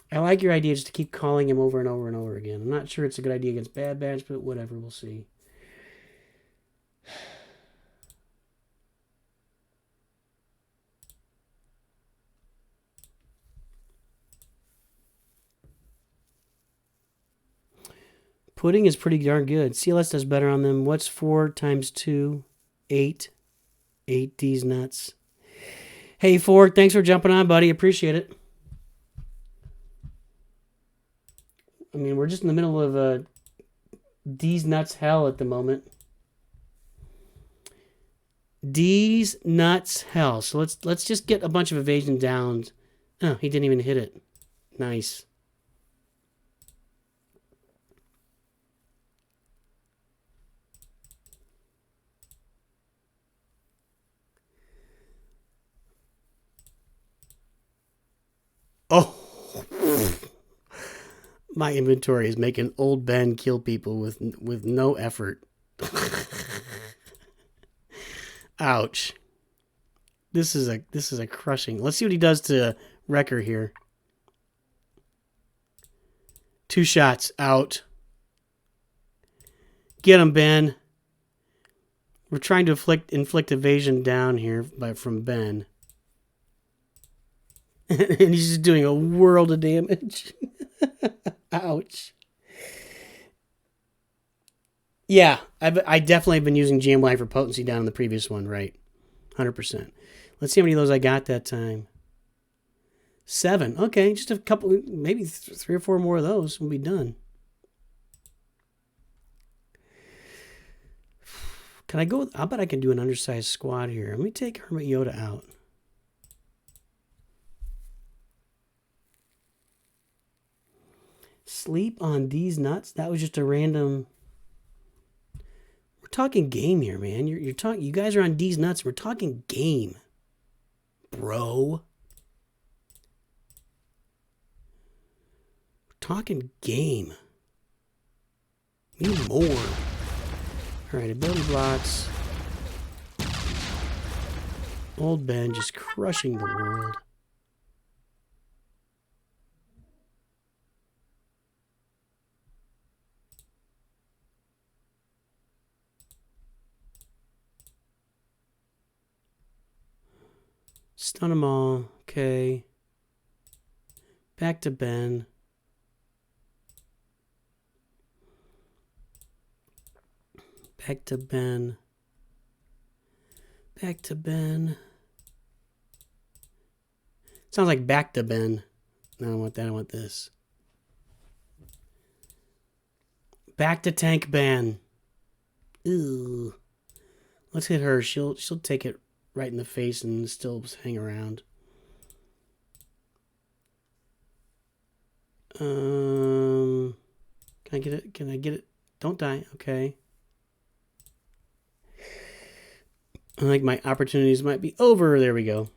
I like your idea just to keep calling him over and over and over again. I'm not sure it's a good idea against Bad Batch, but whatever, we'll see. Pudding is pretty darn good. CLS does better on them. What's 4 times 2? 8. 8 D's nuts. Hey, Ford, thanks for jumping on, buddy. Appreciate it. I mean, we're just in the middle of a D's nuts hell at the moment. D's nuts hell. So let's just get a bunch of evasion downs. Oh, he didn't even hit it. Nice. Oh. My inventory is making old Ben kill people with no effort. Ouch. This is a crushing. Let's see what he does to Wrecker here. 2 shots out. Get him, Ben. We're trying to inflict evasion down here from Ben. And he's just doing a world of damage. Ouch. Yeah, I definitely have been using GMY for potency down in the previous one, right? 100%. Let's see how many of those I got that time. 7. Okay, just a couple, maybe 3 or 4 more of those. We'll be done. Can I go with, I bet I can do an undersized squad here. Let me take Hermit Yoda out. Sleep on these nuts? That was just a random... We're talking game here, man. You're talking. You guys are on D's nuts. We're talking game, bro. We're talking game. Need more. All right, ability blocks. Old Ben just crushing the world. Stun them all. Okay. Back to Ben. Back to Ben. Back to Ben. Sounds like back to Ben. No, I don't want that. I want this. Back to Tank Ben. Ooh. Let's hit her. She'll take it right in the face and still hang around. Can I get it? Can I get it? Don't die. Okay. I think my opportunities might be over. There we go.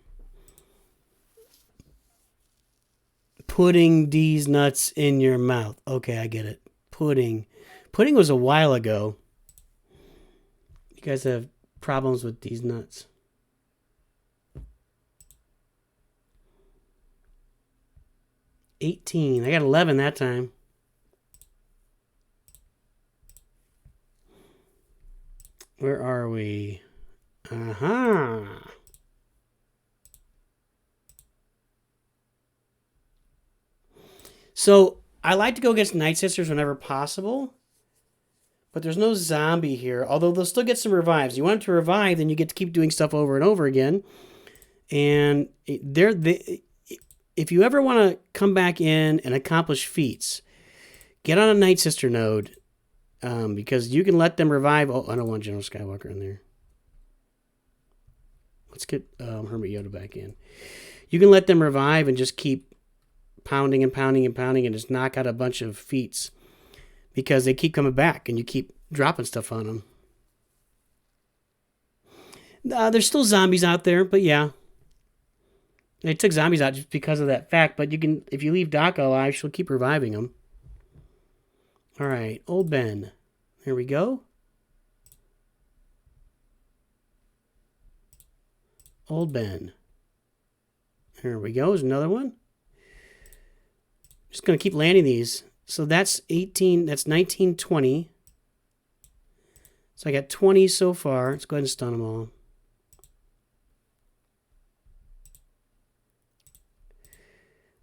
Putting these nuts in your mouth. Okay, I get it. Pudding. Pudding was a while ago. You guys have problems with these nuts. $18. I got 11 that time. Where are we? Uh-huh. So, I like to go against Night Sisters whenever possible. But there's no zombie here. Although they'll still get some revives. You want them to revive, then you get to keep doing stuff over and over again. And if you ever want to come back in and accomplish feats, get on a Night Sister node. Because you can let them revive. Oh, I don't want General Skywalker in there. Let's get Hermit Yoda back in. You can let them revive and just keep pounding and pounding and pounding and just knock out a bunch of feats. Because they keep coming back and you keep dropping stuff on them. There's still zombies out there, but yeah. They took zombies out just because of that fact, but you can, if you leave Daka alive, she'll keep reviving them. Alright, Old Ben. There we go. Old Ben. There we go. There's another one. Just going to keep landing these. So that's 18. That's 19, 20. So I got 20 so far. Let's go ahead and stun them all.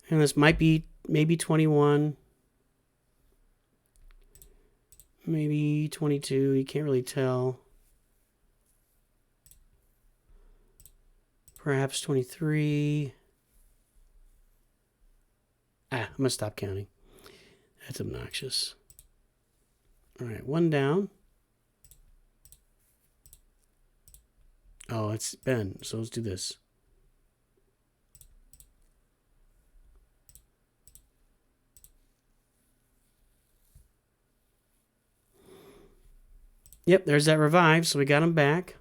And this might be maybe 21. Maybe 22. You can't really tell. Perhaps 23. I'm going to stop counting. That's obnoxious. All right, one down. Oh, it's Ben. So let's do this. Yep, there's that revive. So we got him back.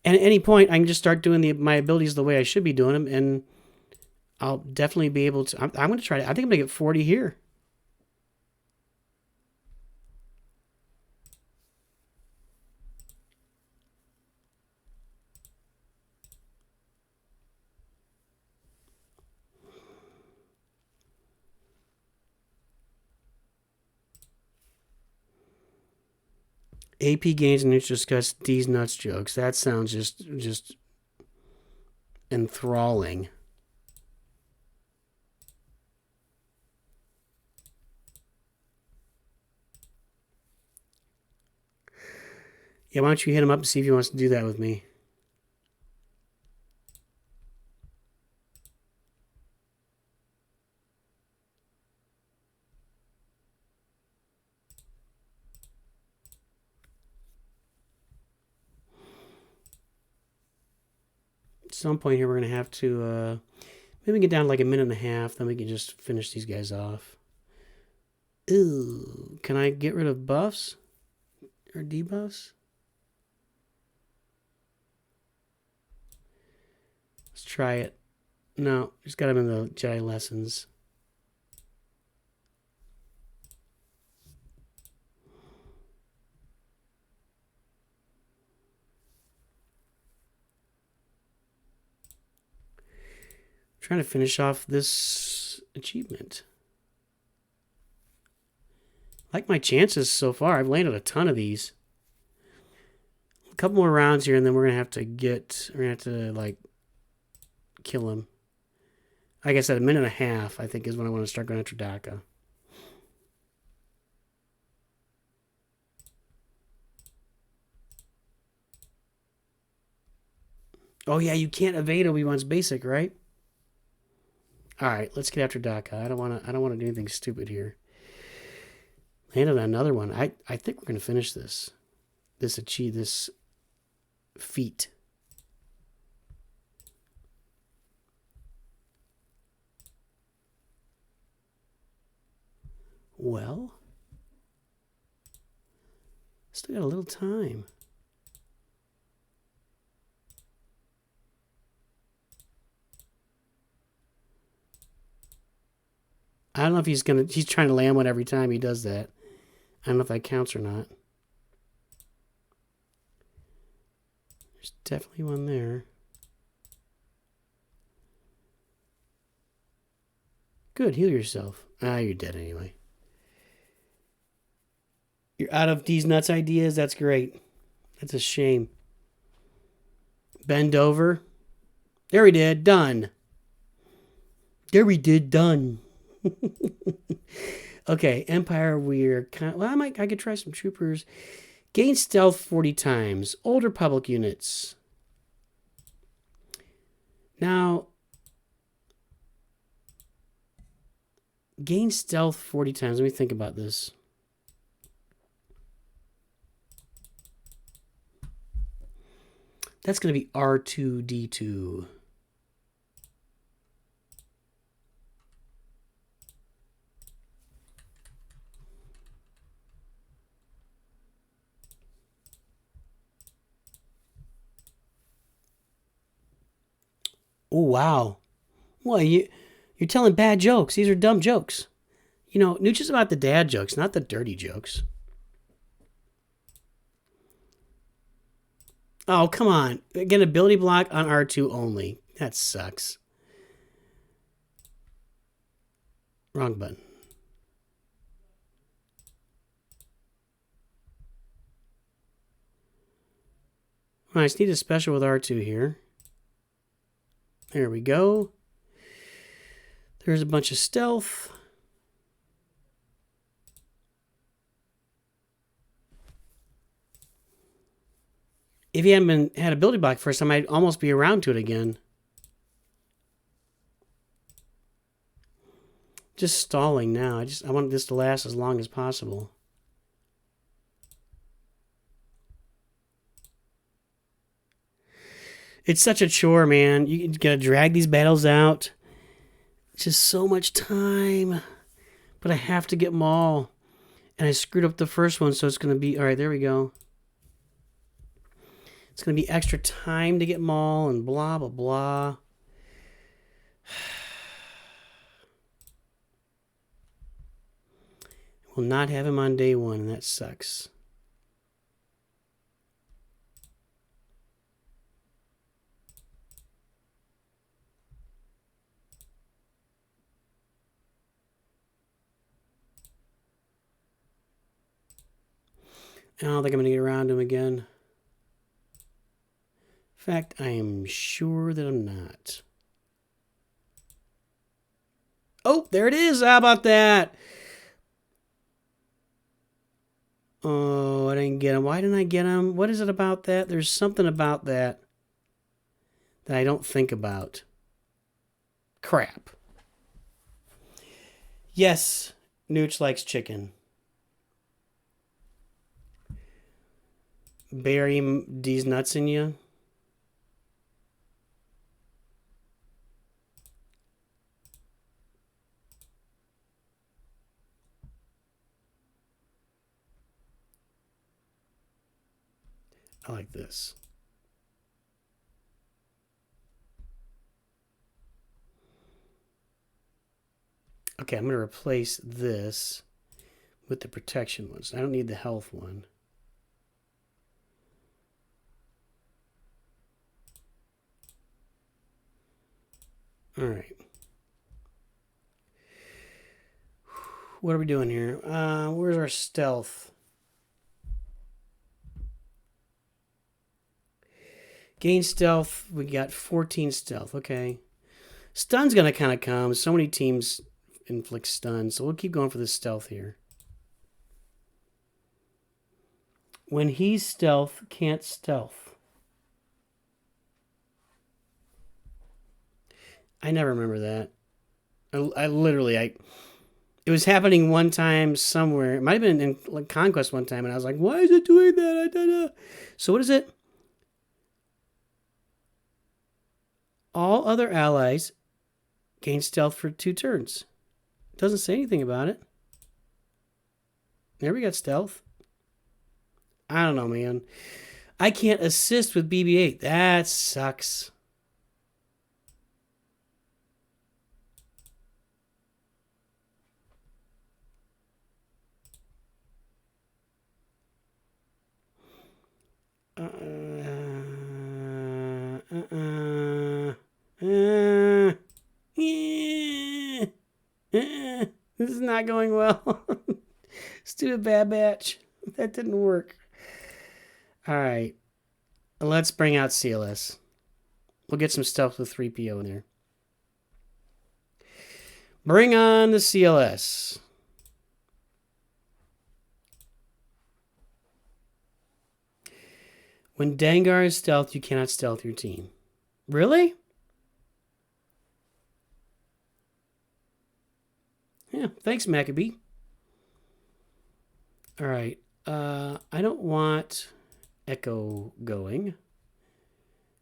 And at any point, I can just start doing my abilities the way I should be doing them, and I'll definitely be able to. I'm going to try to. I think I'm going to get 40 here. AP gains and neutral discuss these nuts jokes. That sounds just enthralling. Yeah, why don't you hit him up and see if he wants to do that with me? At some point here, we're going to have to maybe get down to like a minute and a half. Then we can just finish these guys off. Ooh, can I get rid of buffs or debuffs? Let's try it. No, just got him in the Jedi lessons. Trying to finish off this achievement. I like my chances so far. I've landed a ton of these. A couple more rounds here, and then we're gonna have to like kill him. Like I said, a minute and a half, I think, is when I want to start going after DACA. Oh yeah, you can't evade Obi-Wan's basic, right? All right, let's get after DACA. I don't want to do anything stupid here. Landed another one. I think we're gonna finish this. This feat. Well, still got a little time. I don't know if he's trying to land one every time he does that. I don't know if that counts or not. There's definitely one there. Good, heal yourself. You're dead anyway. You're out of these nuts ideas? That's great. That's a shame. Bend over. There we did. Done. There we did. Done. Okay, Empire, we're kind of... Well, I could try some troopers. Gain stealth 40 times. Old Republic units. Now... Gain stealth 40 times. Let me think about this. That's going to be R2-D2. Oh, wow. Well, you're telling bad jokes. These are dumb jokes. You know, Nooch is about the dad jokes, not the dirty jokes. Oh, come on. Get an ability block on R2 only. That sucks. Wrong button. I just need a special with R2 here. There we go. There's a bunch of stealth. If he hadn't had ability block first, I might almost be around to it again. Just stalling now. I want this to last as long as possible. It's such a chore, man. You gotta drag these battles out. It's just so much time. But I have to get them all. And I screwed up the first one, so it's gonna be... Alright, there we go. It's going to be extra time to get them all and blah, blah, blah. We'll not have him on day one, and that sucks. I don't think I'm going to get around to him again. In fact, I am sure that I'm not. Oh, there it is. How about that? Oh, I didn't get him. Why didn't I get him? What is it about that? There's something about that that I don't think about. Crap. Yes, Nooch likes chicken. Bury these nuts in you. I like this. Okay, I'm going to replace this with the protection ones. I don't need the health one. All right. What are we doing here? Where's our stealth? Gain stealth. We got 14 stealth. Okay. Stun's going to kind of come. So many teams inflict stun. So we'll keep going for the stealth here. When he's stealth, can't stealth. I never remember that. I literally, it was happening one time somewhere. It might have been in like Conquest one time, and I was like, why is it doing that? I don't know. So what is it? All other allies gain stealth for 2 turns. It doesn't say anything about it. There we got stealth. I don't know, man. I can't assist with BB-8. That sucks. This is not going well. Stupid bad batch. That didn't work. All right. Let's bring out CLS. We'll get some stuff with 3PO in there. Bring on the CLS. When Dengar is stealth, you cannot stealth your team. Really? Yeah, thanks, Maccabee. All right. I don't want Echo going. I'd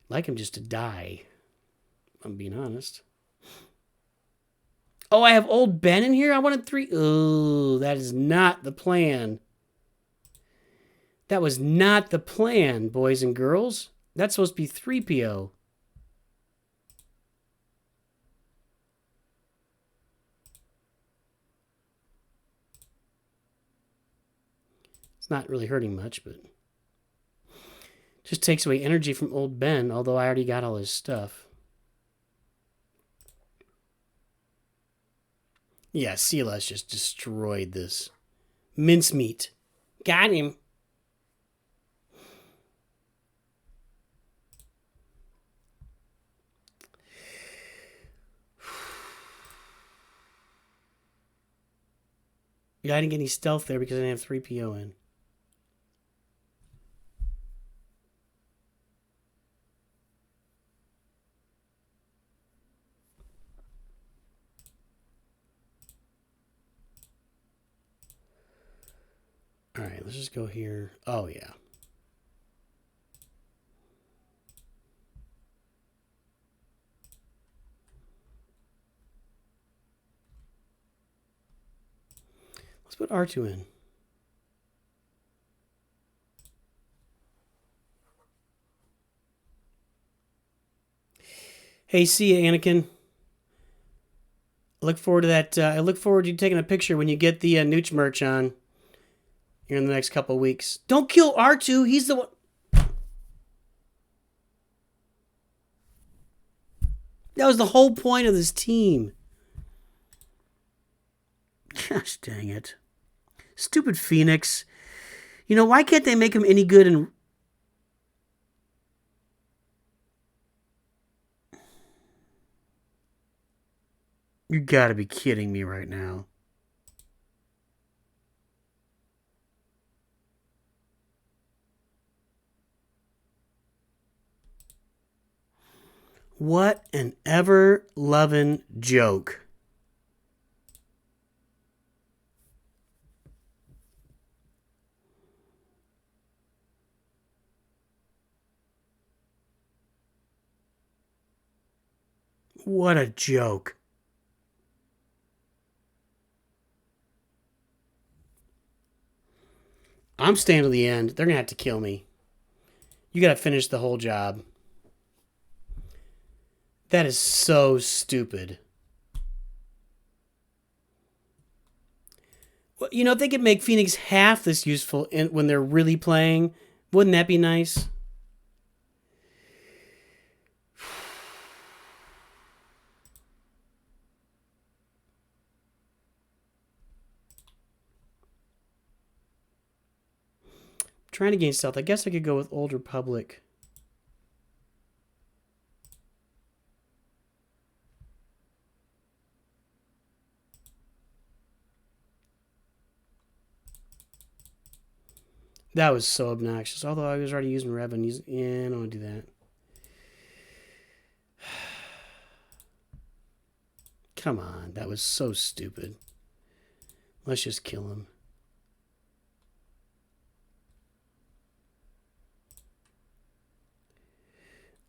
like him just to die. I'm being honest. Oh, I have old Ben in here? I wanted 3. Oh, that is not the plan. That was not the plan, boys and girls. That's supposed to be 3PO. It's not really hurting much, but just takes away energy from old Ben, although I already got all his stuff. Yeah, CLS just destroyed this. Mincemeat. Got him. Yeah, I didn't get any stealth there because I didn't have 3PO in. All right, let's just go here. Oh, yeah. Let's put R2 in. Hey, see ya, Anakin. Look forward to that. I look forward to you taking a picture when you get the Nooch merch on here in the next couple of weeks. Don't kill R2. He's the one. That was the whole point of this team. Gosh dang it. Stupid Phoenix. You know, why can't they make him any good in... You gotta be kidding me right now. What an ever-loving joke. What a joke. I'm staying to the end. They're going to have to kill me. You got to finish the whole job. That is so stupid. Well, you know, if they could make Phoenix half this useful when they're really playing, wouldn't that be nice? Trying to gain stealth. I guess I could go with Old Republic. That was so obnoxious. Although I was already using Rev and yeah, I don't want to do that. Come on, that was so stupid. Let's just kill him.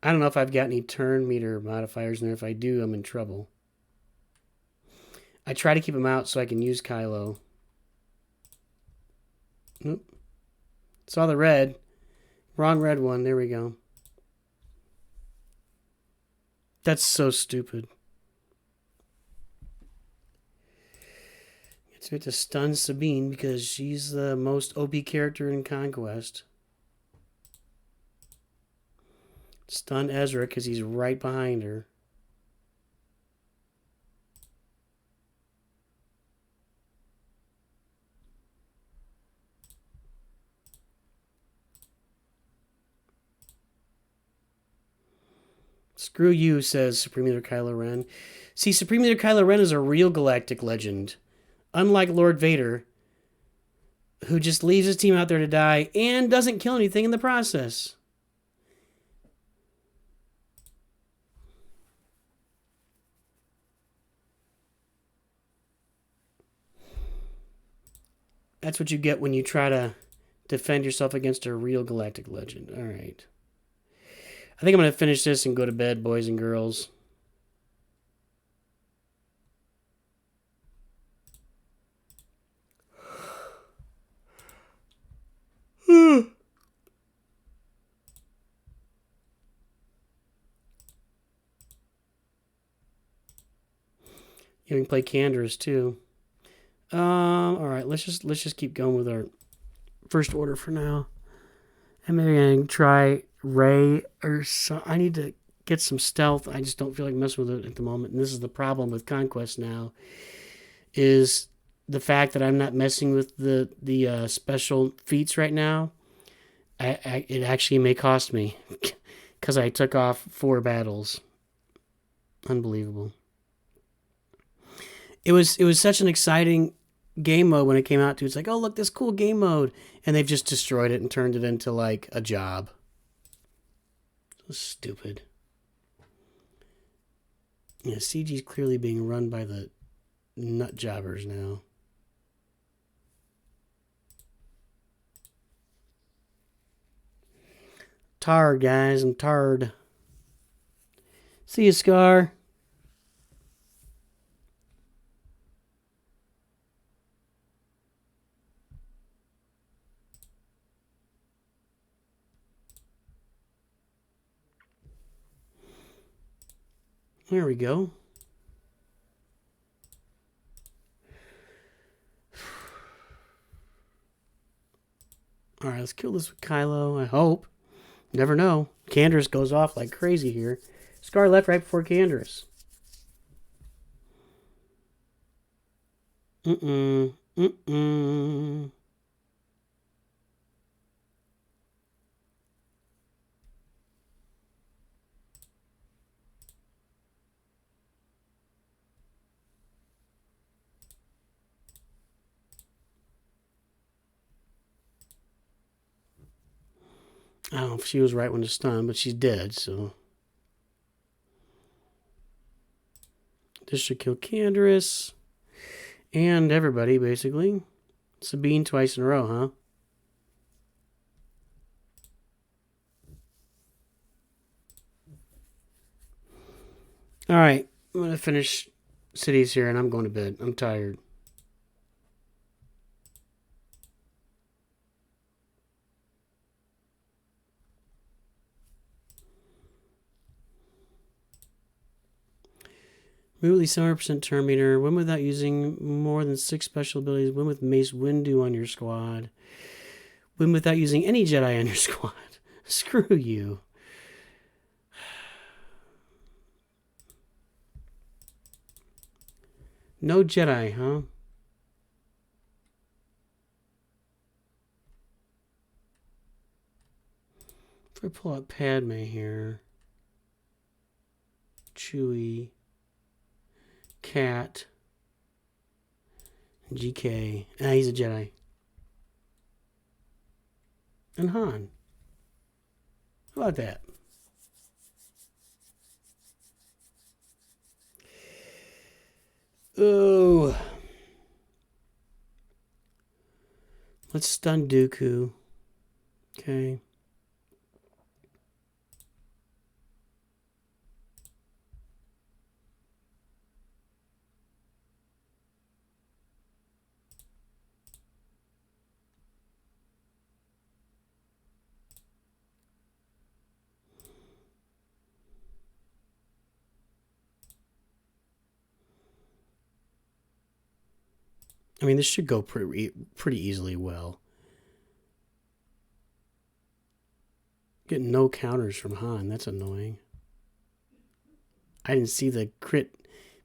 I don't know if I've got any turn meter modifiers in there. If I do, I'm in trouble. I try to keep him out so I can use Kylo. Nope. Saw the red. Wrong red one. There we go. That's so stupid. So we have to stun Sabine because she's the most OP character in Conquest. Stun Ezra because he's right behind her. Screw you, says Supreme Leader Kylo Ren. See, Supreme Leader Kylo Ren is a real galactic legend. Unlike Lord Vader, who just leaves his team out there to die and doesn't kill anything in the process. That's what you get when you try to defend yourself against a real galactic legend. All right. I think I'm going to finish this and go to bed, boys and girls. You can play Canderous too. All right, let's just keep going with our first order for now. I'm maybe gonna try Ray or so. I need to get some stealth. I just don't feel like messing with it at the moment. And this is the problem with Conquest now, is the fact that I'm not messing with the special feats right now. It actually may cost me because I took off 4 battles. Unbelievable. It was such an exciting game mode when it came out too. It's like, oh look, this cool game mode, and they've just destroyed it and turned it into like a job. So stupid. Yeah, CG is clearly being run by the nut jobbers now. Tired, guys. I'm tired. See you, Scar. There we go. All right, let's kill this with Kylo, I hope. Never know. Canderous goes off like crazy here. Scar left right before Canderous. Mm-mm. Mm-mm. I don't know if she was right when to stun, but she's dead, so. This should kill Canderous. And everybody, basically. Sabine twice in a row, huh? Alright. I'm going to finish cities here and I'm going to bed. I'm tired. Move at least 100% turn meter. Win without using more than 6 special abilities. Win with Mace Windu on your squad. Win without using any Jedi on your squad. Screw you. No Jedi, huh? If I pull out Padme here. Chewie. Cat. GK. Ah, he's a Jedi. And Han. How about that? Oh. Let's stun Dooku. Okay. I mean, this should go pretty easily well. Getting no counters from Han. That's annoying. I didn't see the crit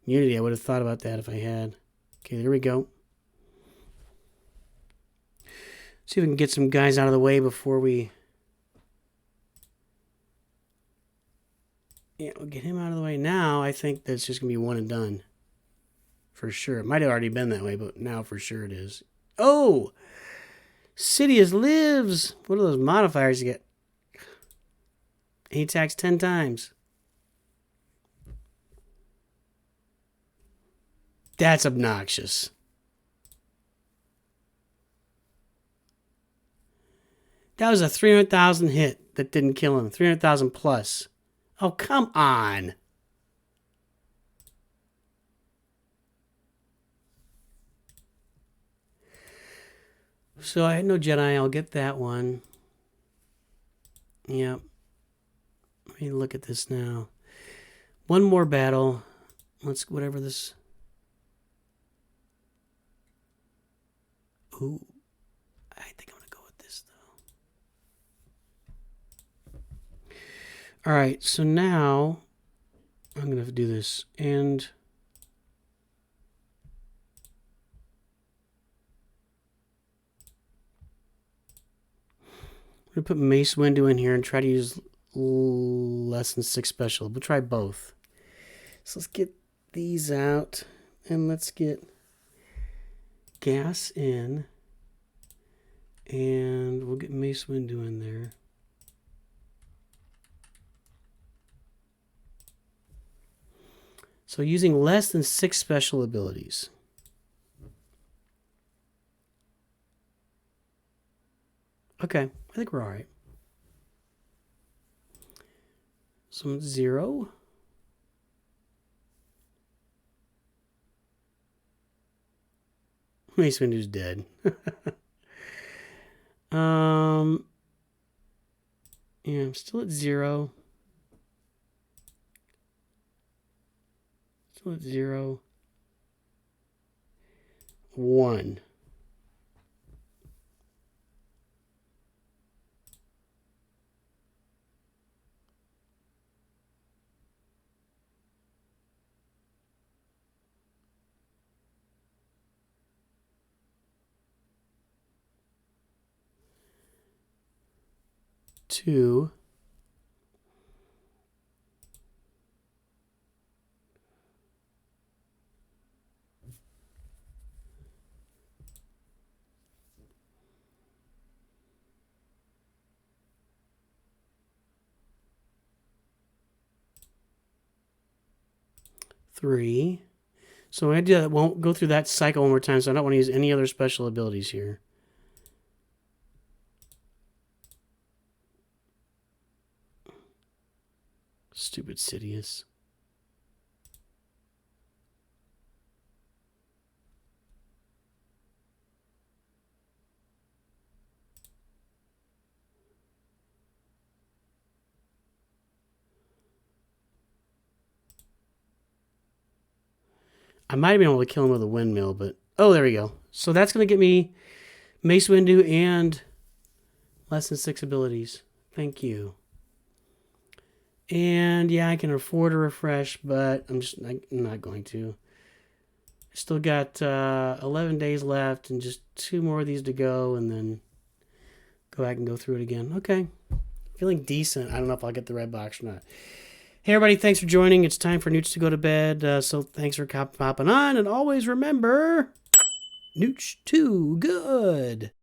immunity. I would have thought about that if I had. Okay, there we go. See if we can get some guys out of the way before we... Yeah, we'll get him out of the way now. I think that's just going to be one and done. For sure. It might have already been that way, but now for sure it is. Oh! Sidious lives! What are those modifiers you get? He attacks 10 times. That's obnoxious. That was a 300,000 hit that didn't kill him. 300,000 plus. Oh, come on. So I had no Jedi. I'll get that one. Yep. Let me look at this now. One more battle. Let's whatever this. Ooh. I think I'm going to go with this, though. All right. So now I'm going to do this. And I'm going to put Mace Windu in here and try to use less than 6 special. We'll try both. So let's get these out. And let's get Gas in. And we'll get Mace Windu in there. So using less than 6 special abilities. Okay, I think we're all right. So 0. Mace Windu's dead. Yeah, I'm still at 0. Still at 0. 1. Two. Three. So when I do that, I won't go through that cycle one more time, so I don't want to use any other special abilities here. Stupid Sidious. I might have been able to kill him with a windmill, but... Oh, there we go. So that's going to get me Mace Windu and less than 6 abilities. Thank you. And yeah, I can afford a refresh, but I'm not going to. I still got 11 days left and just 2 more of these to go, and then go back and go through it again. Okay. Feeling decent. I don't know if I'll get the red box or not. Hey, everybody, thanks for joining. It's time for Nooch to go to bed, so thanks for popping on, and always remember, Nooch too good.